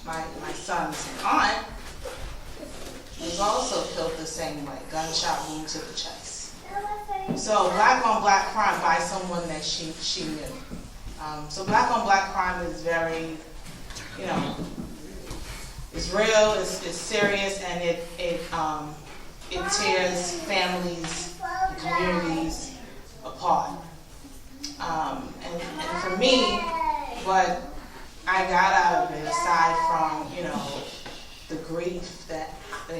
My son's aunt was also killed the same way, gunshot wound to the chest. So black on black crime by someone that she knew. So black on black crime is very, you know, it's real, it's serious, and it tears families, communities apart. And for me, what I got out of it, aside from, you know, the grief that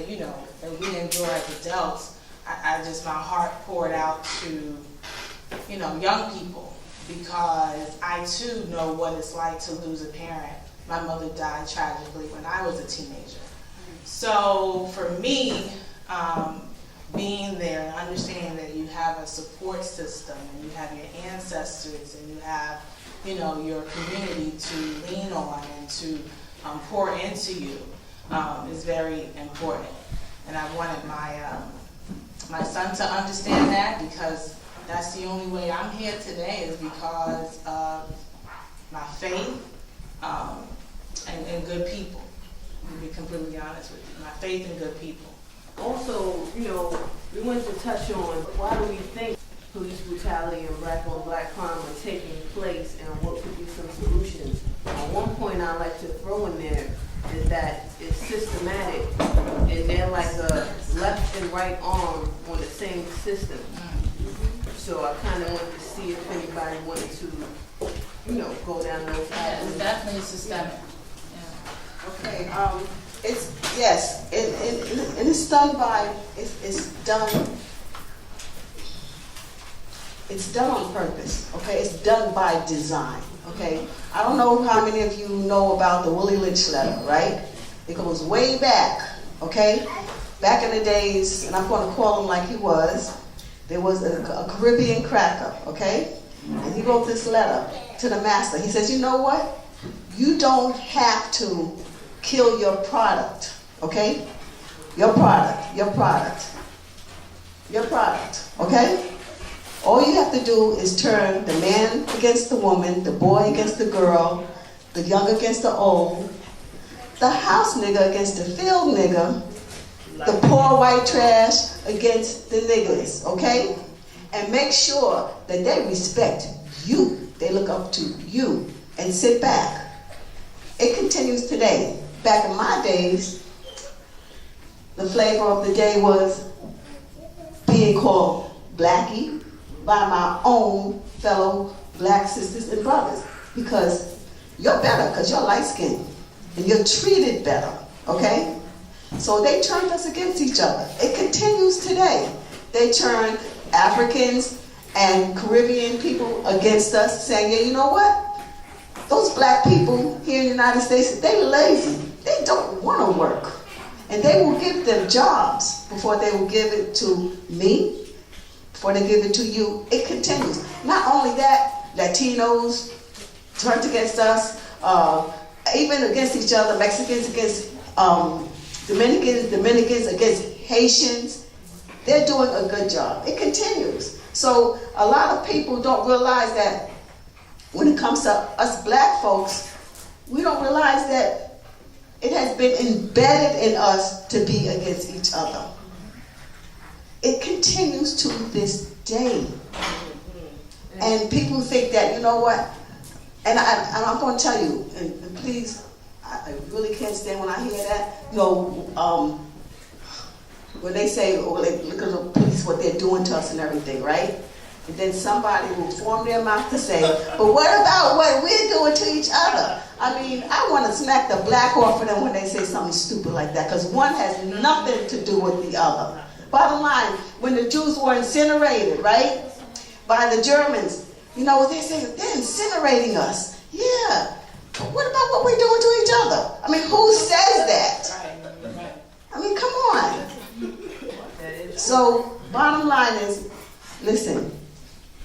you know, that we endure as adults, I just, my heart poured out to, you know, young people because I too know what it's like to lose a parent. My mother died tragically when I was a teenager. So for me, being there and understanding that you have a support system and you have your ancestors and you have, you know, your community to lean on and to pour into you is very important. And I wanted my son to understand that, because that's the only way I'm here today is because of my faith and good people. To be completely honest with you, my faith in good people. Also, you know, we wanted to touch on why do we think police brutality and black-on-black crime are taking place, and what could be some solutions. One point I like to throw in there is that it's systematic, and they're like a left and right arm on the same system. So I kind of wanted to see if anybody wanted to, you know, go down those avenues. Yeah, it's definitely systemic. Okay, it's, yes, and it's done by, it's done on purpose, okay? It's done by design, okay? I don't know how many of you know about the Willie Lynch letter, right? It goes way back, okay? Back in the days, and I'm going to call him like he was, there was a Caribbean cracker, okay? And he wrote this letter to the master. He says, you know what? You don't have to kill your product, okay? Your product, okay? All you have to do is turn the man against the woman, the boy against the girl, the young against the old, the house nigga against the field nigga, the poor white trash against the niggas, okay? And make sure that they respect you. They look up to you and sit back. It continues today. Back in my days, the flavor of the day was being called Blackie by my own fellow black sisters and brothers, because you're better, because you're light-skinned, and you're treated better, okay? So they turned us against each other. It continues today. They turn Africans and Caribbean people against us, saying, yeah, you know what? Those black people here in the United States, they lazy. They don't want to work. And they will give them jobs before they will give it to me, before they give it to you. It continues. Not only that, Latinos turned against us, even against each other, Mexicans against Dominicans against Haitians. They're doing a good job. It continues. So a lot of people don't realize that when it comes to us black folks, we don't realize that it has been embedded in us to be against each other. It continues to this day. And people think that, you know what, and I'm going to tell you, and please, I really can't stand when I hear that, you know, when they say, oh, look at the police, what they're doing to us and everything, right? And then somebody will form their mouth to say, but what about what we're doing to each other? I mean, I want to smack the black off of them when they say something stupid like that, because one has nothing to do with the other. Bottom line, when the Jews were incinerated, right, by the Germans, you know, they say, they're incinerating us. Yeah. But what about what we're doing to each other? I mean, who says that? I mean, come on. So, bottom line is, listen,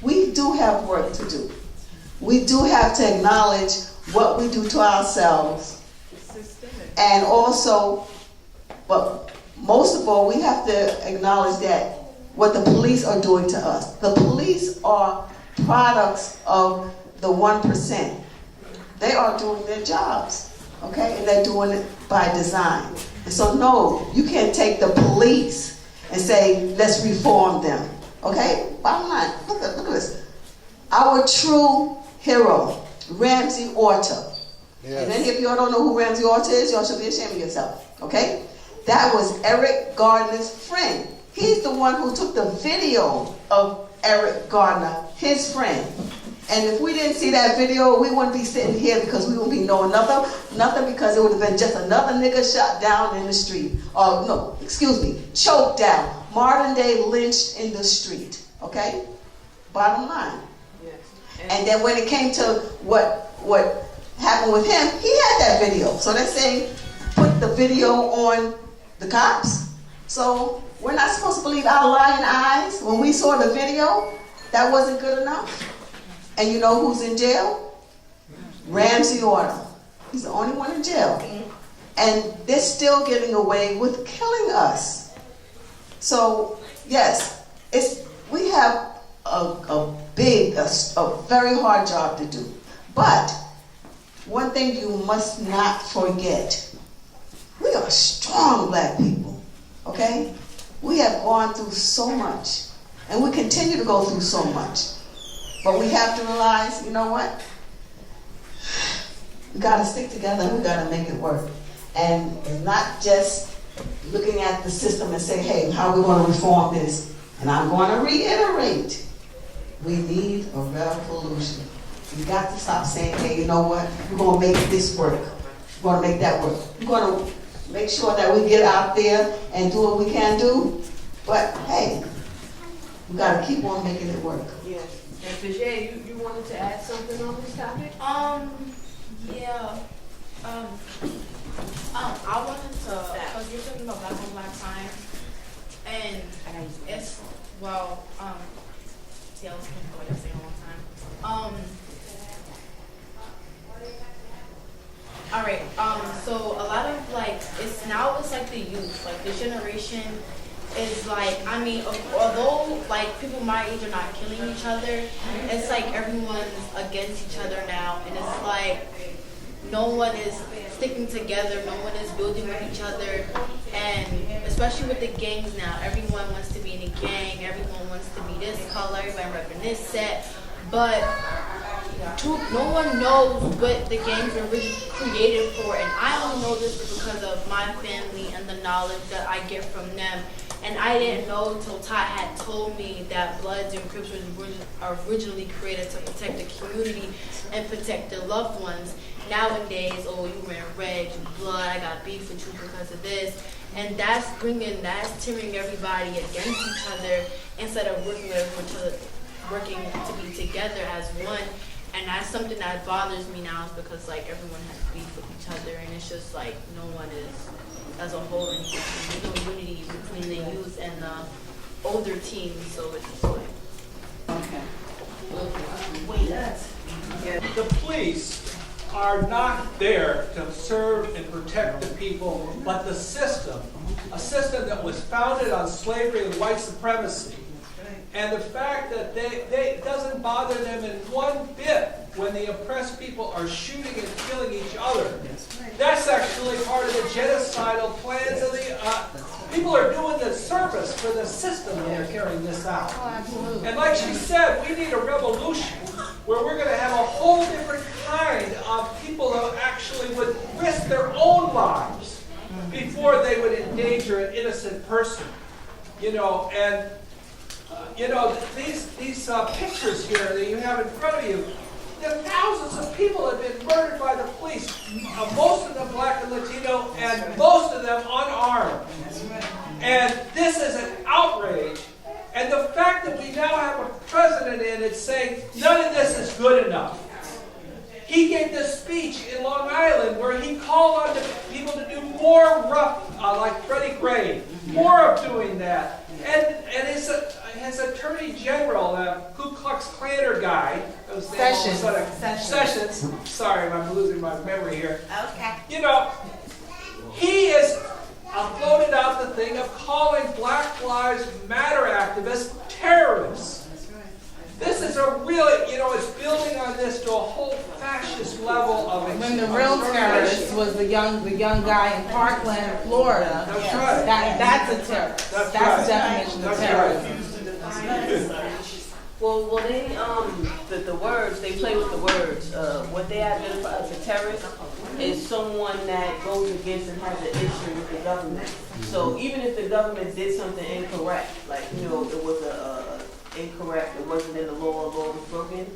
we do have work to do. We do have to acknowledge what we do to ourselves. And also, but most of all, we have to acknowledge that what the police are doing to us. The police are products of the 1%. They are doing their jobs, okay? And they're doing it by design. And so no, you can't take the police and say, let's reform them, okay? Bottom line, look at this. Our true hero, Ramsey Orta. Yes. And any of y'all don't know who Ramsey Orta is, y'all should be ashamed of yourself, okay? That was Eric Garner's friend. He's the one who took the video of Eric Garner, his friend. And if we didn't see that video, we wouldn't be sitting here, because we wouldn't be knowing nothing, because it would have been just another nigga shot down in the street. Or no, excuse me, choked down. Modern day lynched in the street, okay? Bottom line, And then when it came to what happened with him, he had that video. So they're saying, put the video on the cops. So we're not supposed to believe our lying eyes. When we saw the video, that wasn't good enough. And you know who's in jail? Ramsey Orta. He's the only one in jail. And they're still getting away with killing us. So, yes, we have a very hard job to do. But one thing you must not forget, we are strong black people, okay? We have gone through so much, and we continue to go through so much. But we have to realize, you know what? We got to stick together and we got to make it work. And it's not just looking at the system and say, hey, how are we going to reform this? And I'm going to reiterate, we need a revolution. We got to stop saying, hey, you know what? We're going to make this work. We're going to make that work. We're going to make sure that we get out there and do what we can do. But, hey, we got to keep on making it work. Yes. And Tajay, you wanted to add something on this topic? Yeah. I wanted to, because you're talking about Black on Black crime, and it's, well, see, I was thinking what you're saying a long time. Alright, so a lot of, like, it's like the youth, like, the generation is like, I mean, although, like, people my age are not killing each other, it's like everyone's against each other now, and it's like, no one is sticking together, no one is building with each other, and especially with the gangs now, everyone wants to be in a gang, everyone wants to be this color, everybody repping this set, but no one knows what the gangs were really created for, and I only know this because of my family and the knowledge that I get from them. And I didn't know until Todd had told me that Bloods and Crips were originally created to protect the community and protect their loved ones. Nowadays, oh, you wearing red, you blood, I got beef with you because of this. And that's tearing everybody against each other instead of working to be together as one. And that's something that bothers me now, is because like everyone has beef with each other, and it's just like no one is as a whole anymore. There's no unity between the youth and the older teams, so it's just like okay. The police are not there to serve and protect the people, but the system, a system that was founded on slavery and white supremacy. And the fact that it doesn't bother them in one bit when the oppressed people are shooting and killing each other. That's actually part of the genocidal plans of the, people are doing the service for the system when they're carrying this out. And like she said, we need a revolution where we're going to have a whole different kind of people who actually would risk their own lives before they would endanger an innocent person. You know, and you know, these pictures here that you have in front of you, the thousands of people have been murdered by the police, most of them black and Latino, and most of them unarmed. And this is an outrage. And the fact that we now have a president in it saying none of this is good enough. He gave this speech in Long Island where he called on the people to do more rough, like Freddie Gray, more of doing that. And his attorney general, Ku Klux Klaner guy, Sessions. Sorry, I'm losing my memory here. Okay. You know, he has floated out the thing of calling Black Lives Matter activists terrorists. This is a really, you know, it's building on this to a whole fascist level of when the real terrorist was the young guy in Parkland, Florida. That's right. That's a terrorist. That's the definition of terrorism. Well, they the words, they play with the words. What they identify as a terrorist is someone that goes against and has an issue with the government. So even if the government did something incorrect, like, you know, it was incorrect, it wasn't in the law was broken,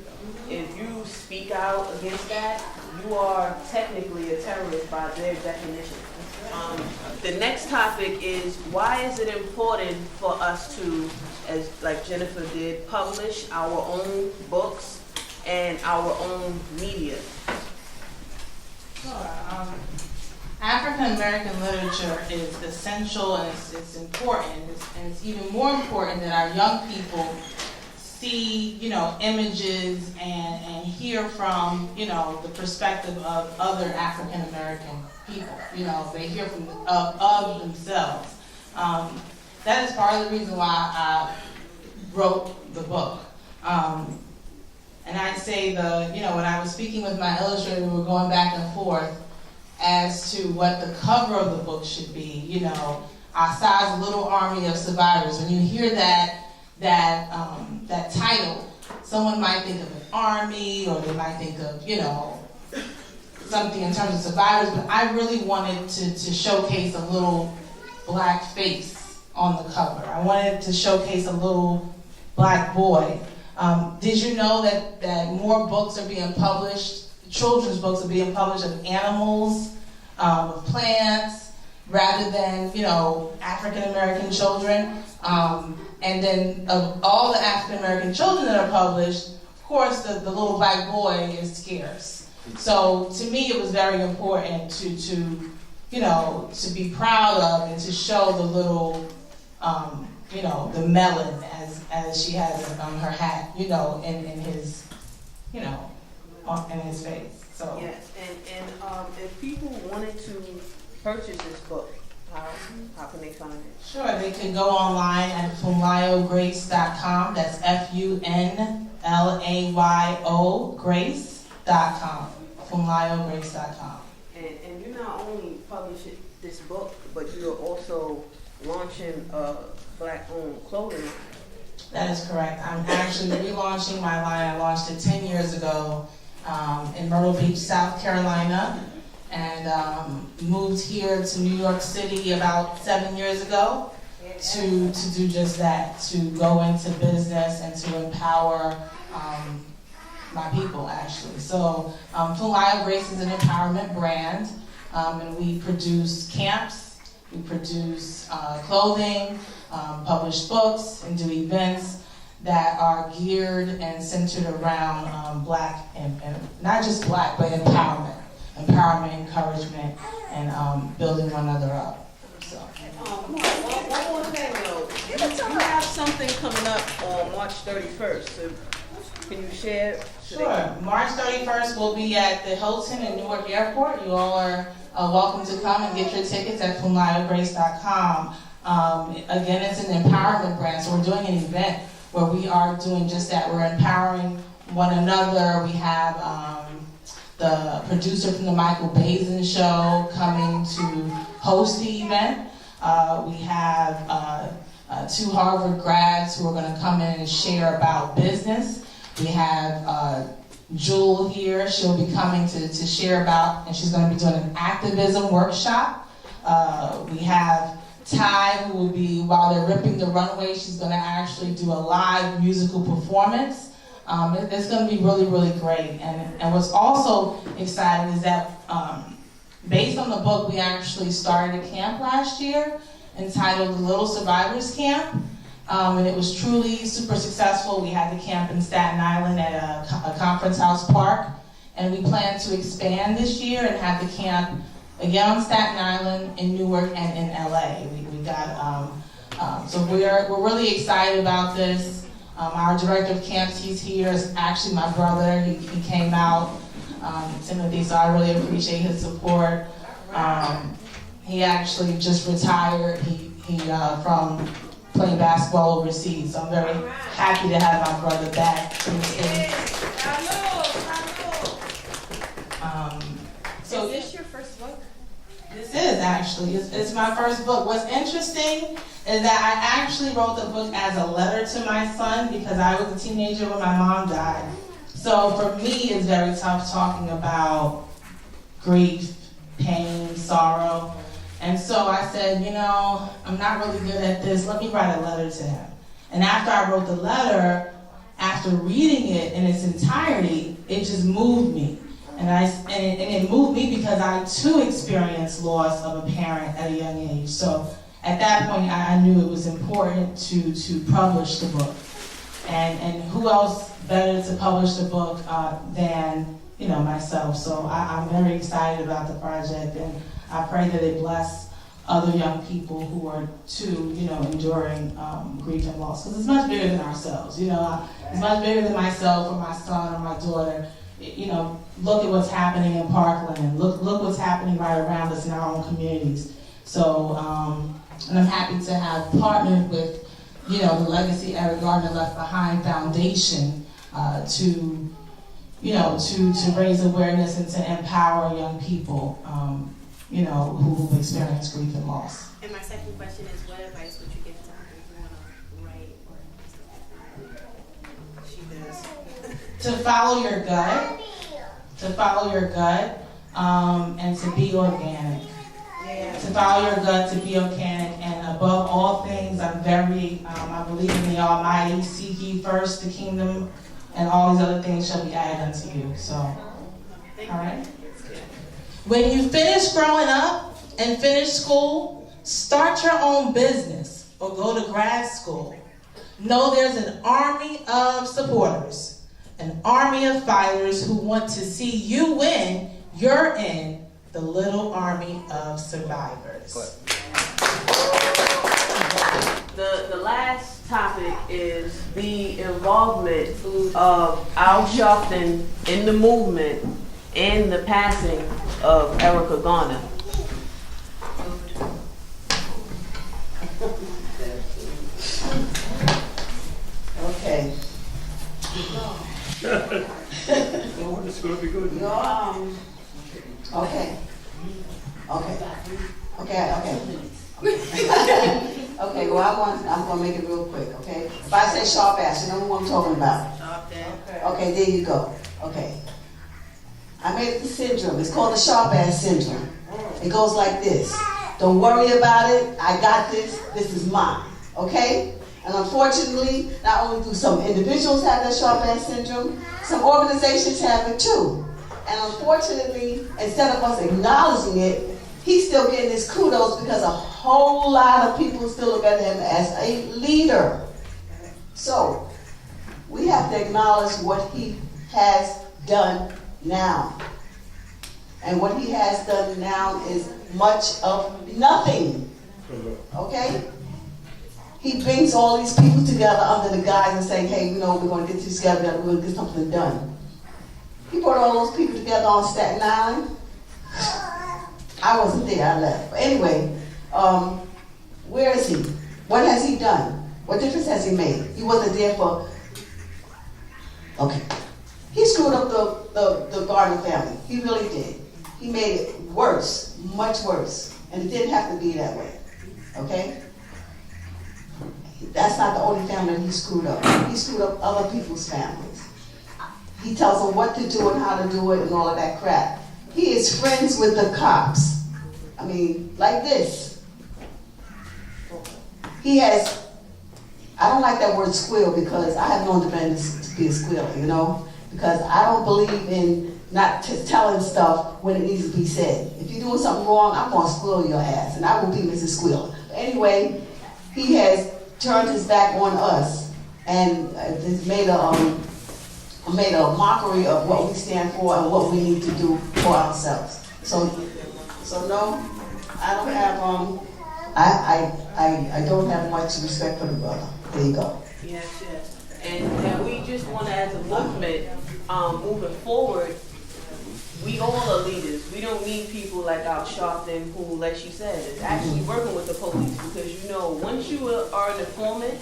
if you speak out against that, you are technically a terrorist by their definition. The next topic is, why is it important for us to, as like Jennifer did, publish our own books our own media? Sure. African American literature is essential and it's important, and it's even more important that our young people see, images and hear from, the perspective of other African American people. They hear from of themselves. That is part of the reason why I wrote the book. And I'd say when I was speaking with my illustrator, we were going back and forth as to what the cover of the book should be. Our size little army of survivors. When you hear that title, someone might think of an army, or they might think of, something in terms of survivors, but I really wanted to showcase a little black face on the cover. I wanted to showcase a little black boy. Did you know that more books are being published, children's books are being published of animals, of plants, rather than, African American children? And then of all the African American children that are published, of course, the little black boy is scarce. So to me, it was very important to be proud of and to show the little, the melon as she has on her hat, in his, in his face. So Yes, and if people wanted to purchase this book, how can they find it? Sure, they can go online at funlayograce.com. That's FUNLAYO Grace.com. Funlayograce.com. And you not only publish this book, but you're also launching a black-owned clothing line. That is correct. I'm actually relaunching my line. I launched it 10 years ago in Myrtle Beach, South Carolina, and moved here to New York City about 7 years ago to do just that, to go into business and to empower my people, actually. So Funlayo Grace is an empowerment brand, and we produce camps, we produce clothing, publish books, and do events that are geared and centered around black, and not just black, but empowerment, encouragement, and building one another up. So. One more thing though, you have something coming up on March 31st, so can you share? Sure. March 31st we'll be at the Hilton in Newark Airport. You all are welcome to come and get your tickets at funlayograce.com. Again, it's an empowerment brand, so we're doing an event where we are doing just that. We're empowering one another. We have the producer from the Michael Bazin Show coming to host the event. We have 2 Harvard grads who are going to come in and share about business. We have Jewel here. She'll be coming to share about, and she's going to be doing an activism workshop. We have Ty, who will be, while they're ripping the runway, she's going to actually do a live musical performance. It's going to be really, really great. And what's also exciting is that based on the book, we actually started a camp last year entitled The Little Survivors Camp. And it was truly super successful. We had the camp in Staten Island at a conference house park. And we plan to expand this year and have the camp again on Staten Island, in Newark, and in LA. We got, so we're really excited about this. Our director of camps, he's here, is actually my brother. He came out, Timothy, so I really appreciate his support. He actually just retired. He from playing basketball overseas, so I'm very happy to have my brother back to the stage. So is this your first book? This is actually, it's my first book. What's interesting is that I actually wrote the book as a letter to my son because I was a teenager when my mom died. So for me, it's very tough talking about grief, pain, sorrow. And so I said, I'm not really good at this. Let me write a letter to him. And after I wrote the letter, after reading it in its entirety, it just moved me. And it moved me because I too experienced loss of a parent at a young age. So at that point, I knew it was important to publish the book. And who else better to publish the book than myself. So I'm very excited about the project, and I pray that it bless other young people who are too, enduring grief and loss. Because it's much bigger than ourselves. It's much bigger than myself or my son or my daughter. Look at what's happening in Parkland. Look what's happening right around us in our own communities. So, and I'm happy to have partnered with, the Legacy Eric Garner Left Behind Foundation to raise awareness and to empower young people, who've experienced grief and loss. And my second question is, what advice would you give to her if you want to write or she does? To follow your gut, and to be organic. To follow your gut, to be organic, and above all things, I believe in the Almighty. Seek ye first the kingdom, and all these other things shall be added unto you. So, all right. When you finish growing up and finish school, start your own business or go to grad school. Know there's an army of supporters, an army of fighters who want to see you win. You're in the little army of survivors. The last topic is the involvement of Al Sharpton in the movement and the passing of Erica Garner. Okay. Oh, this is going to be good. Okay. Okay, well, I'm going to make it real quick, okay? If I say sharp ass, you know who I'm talking about? Okay, there you go. Okay. I made it the syndrome. It's called the sharp ass syndrome. It goes like this. Don't worry about it. I got this. This is mine. Okay? And unfortunately, not only do some individuals have that sharp ass syndrome, some organizations have it too. And unfortunately, instead of us acknowledging it, he's still getting his kudos because a whole lot of people still look at him as a leader. So, we have to acknowledge what he has done now. And what he has done now is much of nothing. Okay? He brings all these people together under the guise of saying, hey, we're going to get this together, we're going to get something done. He brought all those people together on Staten Island. I wasn't there, I left. But anyway, where is he? What has he done? What difference has he made? He wasn't there for... Okay. He screwed up the Garner family. He really did. He made it worse, much worse. And it didn't have to be that way. Okay? That's not the only family that he screwed up. He screwed up other people's families. He tells them what to do and how to do it and all of that crap. He is friends with the cops. I mean, like this. He has, I don't like that word squeal because I have known the man to be a squealer, because I don't believe in not telling stuff when it needs to be said. If you're doing something wrong, I'm going to squeal your ass, and I will be Mrs. Squealer. But anyway, he has turned his back on us and made a mockery of what we stand for and what we need to do for ourselves. So no, I don't have I don't have much respect for the brother. There you go. Yes. And we just want to, as a movement, moving forward, we all are leaders. We don't need people like Al Sharpton who, like she said, is actually working with the police because, once you are an informant,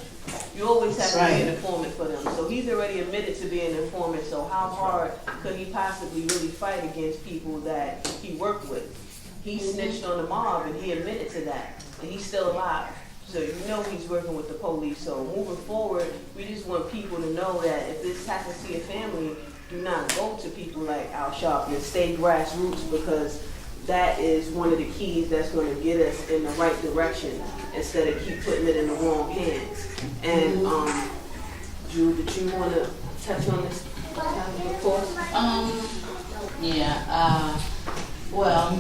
you always have to be an informant for them. So he's already admitted to being an informant, so how hard could he possibly really fight against people that he worked with? He snitched on the mob and he admitted to that, and he's still alive. So he's working with the police. So moving forward, we just want people to know that if this happens to your family, do not go to people like Al Sharpton. Stay grassroots because that is one of the keys that's going to get us in the right direction instead of keep putting it in the wrong hands. And Drew, did you want to touch on this? Well,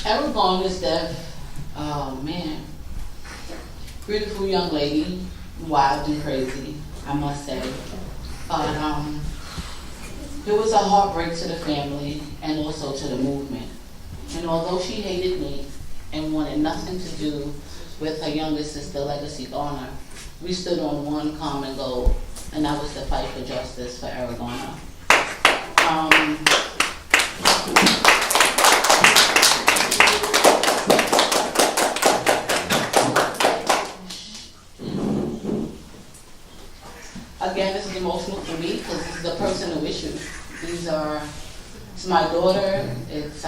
Eric Garner's death, oh man, beautiful young lady, wild and crazy, I must say. But it was a heartbreak to the family and also to the movement. And although she hated me and wanted nothing to do with her younger sister, Legacy Garner, we stood on one common goal, and that was to fight for justice for Eric Garner. Again, this is emotional for me because this is a personal issue. It's my daughter. It's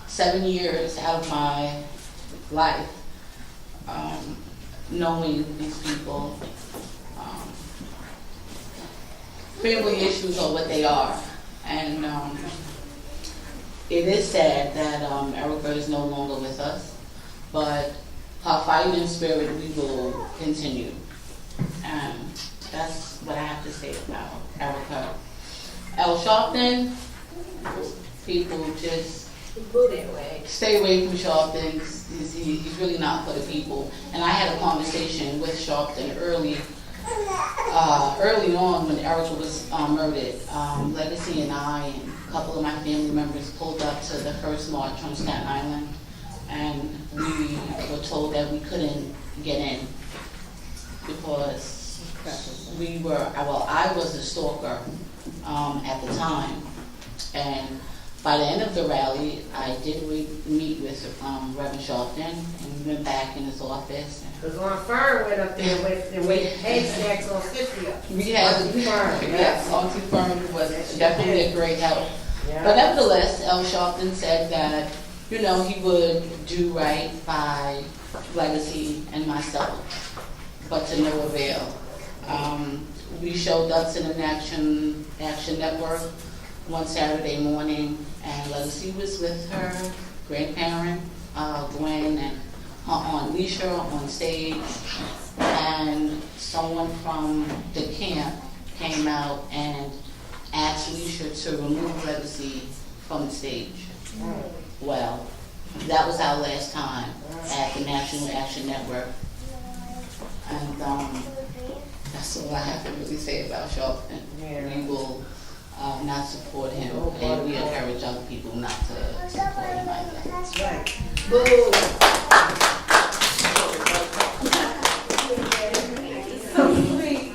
7 years out of my life knowing these people. Family issues are what they are. And it is sad that Erica is no longer with us, but her fighting spirit we will continue. And that's what I have to say about Erica. Al Sharpton, people just stay away from Sharpton. He's really not for the people. And I had a conversation with Sharpton early on when Erica was murdered. Legacy and I and a couple of my family members pulled up to the first march on Staten Island, and we were told that we couldn't get in because I was a stalker at the time, and by the end of the rally, I did meet with Reverend Sharpton, and we went back in his office. Because Ron Fern went up there with haystacks on 50. We had yes, Auntie Fern was definitely a great help. Yeah. But nevertheless, Al Sharpton said that, he would do right by Legacy and myself, but to no avail. We showed up to the Action Network one Saturday morning, and Legacy was with her grandparent, Gwen, and her Aunt Leisha on stage, and someone from the camp came out and asked Leisha to remove Legacy from the stage. Well, that was our last time at the National Action Network. And that's all I have to really say about Sharpton. We will not support him, and we encourage other people not to support him either. That's right. Boo! So sweet.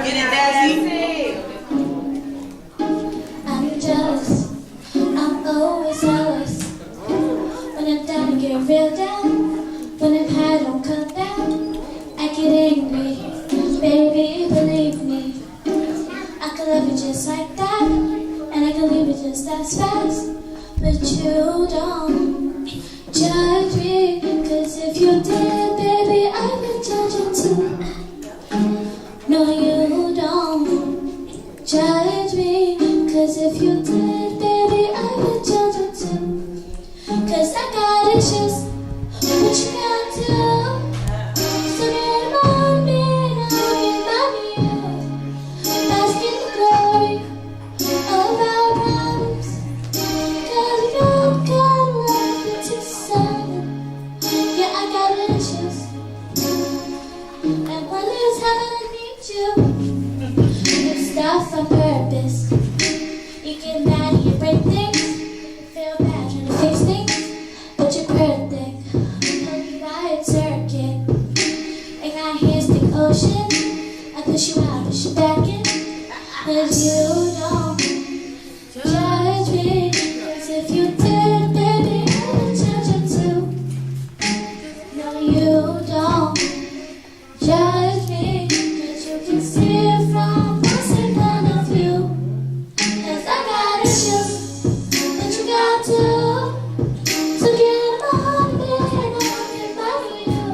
Get it, Dazzy. I'm jealous. I'm always jealous. When I'm down, I get real down. When I'm high, I don't come down. I get angry. Baby, believe me. I could love you just like that, and I could leave it just as fast. But you don't judge me, 'cause if you did, baby, I would judge you too. No, you don't judge me, 'cause if you did, baby, I would judge you too. 'Cause I got issues, what you gotta do? So get them on me, and I'll remind you. Bask in the glory of our problems. 'Cause you got love to silent. Yeah, I got issues, and when it's heaven, I need you. You stuff on purpose. You get mad and you break things. Feel bad trying to fix things, but you're perfect. Hope you ride a circuit. And I hear the ocean. I push you out, push you back in. 'Cause you don't judge me. 'Cause if you did, baby, I would judge you too. No, you don't judge me. 'Cause you can see it from one side point of view. 'Cause I got issues, but you got to. So get on me, and I'll remind you.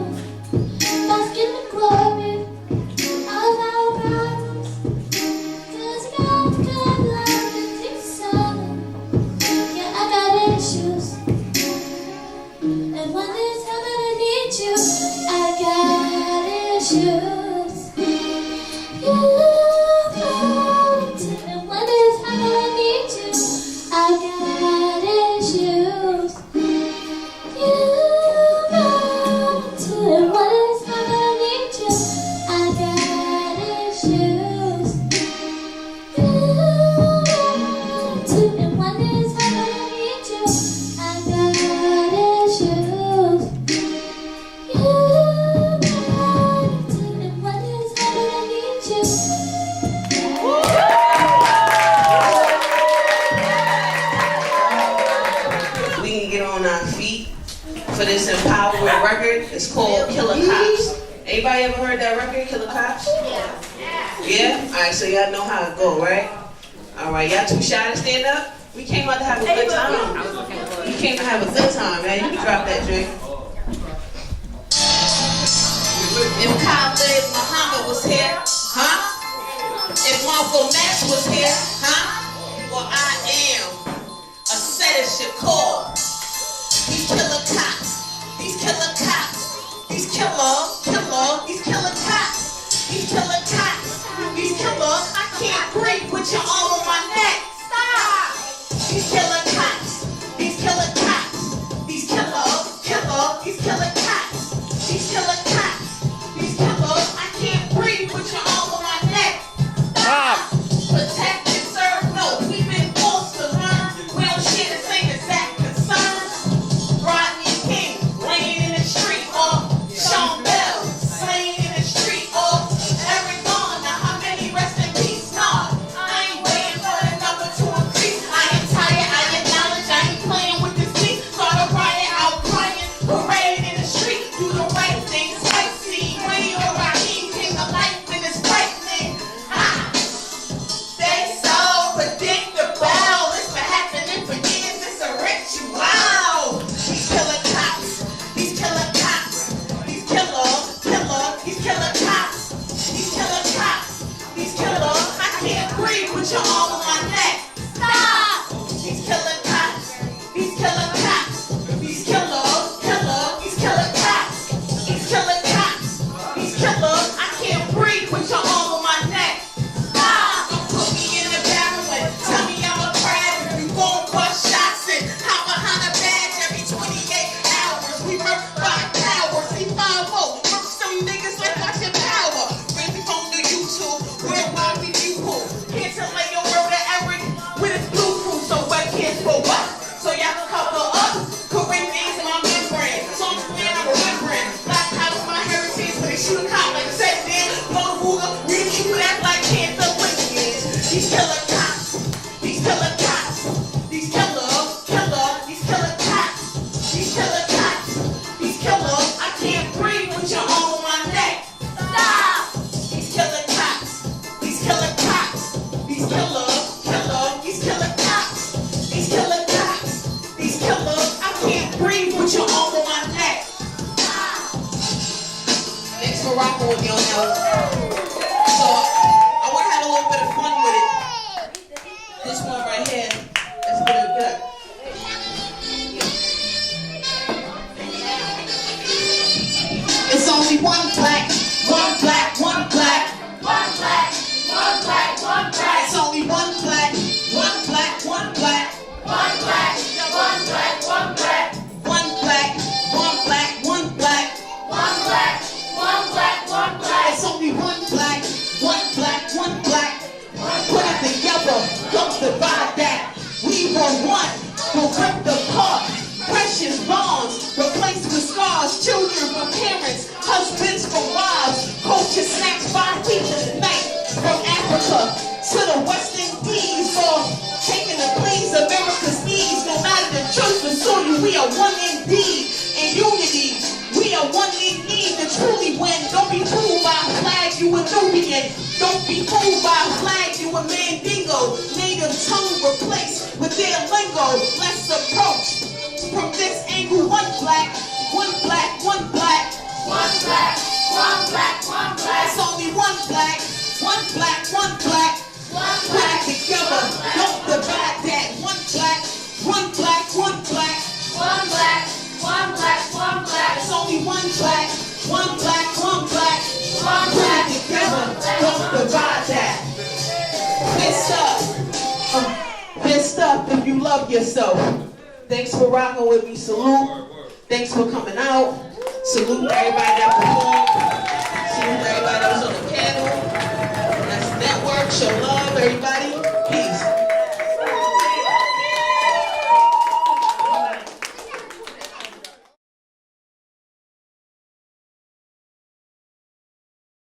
Bask in the glory of our problems. 'Cause I got It's called Killer Cops. Anybody ever heard that record, Killer Cops? Yeah? Alright, so y'all know how it go, right? Alright, y'all too shy to stand up? We came out to have a good time. We came to have a good time, man. You can drop that drink. If Khalid Muhammad was here, huh? If Malcolm X was here, huh? Well, I am a Seder Shakur. These killer cops, these killer cops, these killer cops, these killer cops, these killer, I can't breathe with your arm on my neck. Stop! These killer cops, these killer cops, these killer cops, these killer cops, these killer, I can't breathe with your arm on my neck. Stop! Protect and serve, no, we've been forced to learn. We don't share the same exact concerns. Rodney King, laying in the street, or Sean Bell, slain in the street, or Eric Garner, how many rest in peace? Nah, I ain't waiting for the number to increase. I am tired, I acknowledge I ain't playing with this beat. Start a riot, out crying, parade in the street, do the right thing, spicy. Radio Raheem, king of life in this frightening. Ha! They so predictable. It's been happening for years, it's a ritual. These killer cops, these killer cops, these killer cops, these killer cops, these killer, I can't breathe with your arm on my neck. Stop! These killer cops, these killer cops, these killer cops, these killer cops, these killer, I can't breathe with your arm on my neck. Stop! Don't put me in the barrel and tell me I'm a crab. You won't bust shots and hide behind a badge every 28 hours. We murk by cowards, we 5-0. Murk some niggas like watching Power. Bring me home to YouTube, where why we view who? Can't tell like your word to Eric with his blue crew. So what kids for what? So y'all can cover up. Corinthians in my membrane. Songs from man I'm remembering. Black house my heritage when they shoot a cop like said then. Blow the ruler, we the people act like cancer Olympians. These killer cops, these killer cops, these killer cops, these killer cops, these killer, I can't breathe with your arm on my neck. Stop! These killer cops, these killer cops, these killer cops, these killer, I can't breathe with your arm on my neck. Thanks for rocking with me on that one. So, I want to have a little bit of fun with it. This one right here, that's really good. It's only one black, one black, one black, one black, one black, one black. It's only one black, one black, one black, one black, one black, one black, one black, one black, one black, one black, one black, one black. It's only one black, one black, one black. Put it together, don't divide that. We were one, we'll rip the apart. Precious bonds, replaced with scars. Children for parents, husbands for wives. Culture snacks by teachers at night. From Africa to the West Indies, or taking the please America's needs. No matter the church or soil, we are one indeed. In unity, we are one in need to truly win. Don't be fooled by a flag, you a Nubian. Don't be fooled by a flag, you a Mandingo. Native tongue replaced with their lingo. Let's approach from this angle. One black, one black, one black, one black, one black, one black. It's only one black, one black, one black, one black. Put it together, don't divide that. One black, one black, one black, one black, one black, one black. It's only one black, one black, one black, one black. Put it together, don't divide that. Fist up if you love yourself. Thanks for rocking with me. Salute. Thanks for coming out. Salute everybody that performed. Salute everybody that was on the panel. Let's network, show love, everybody.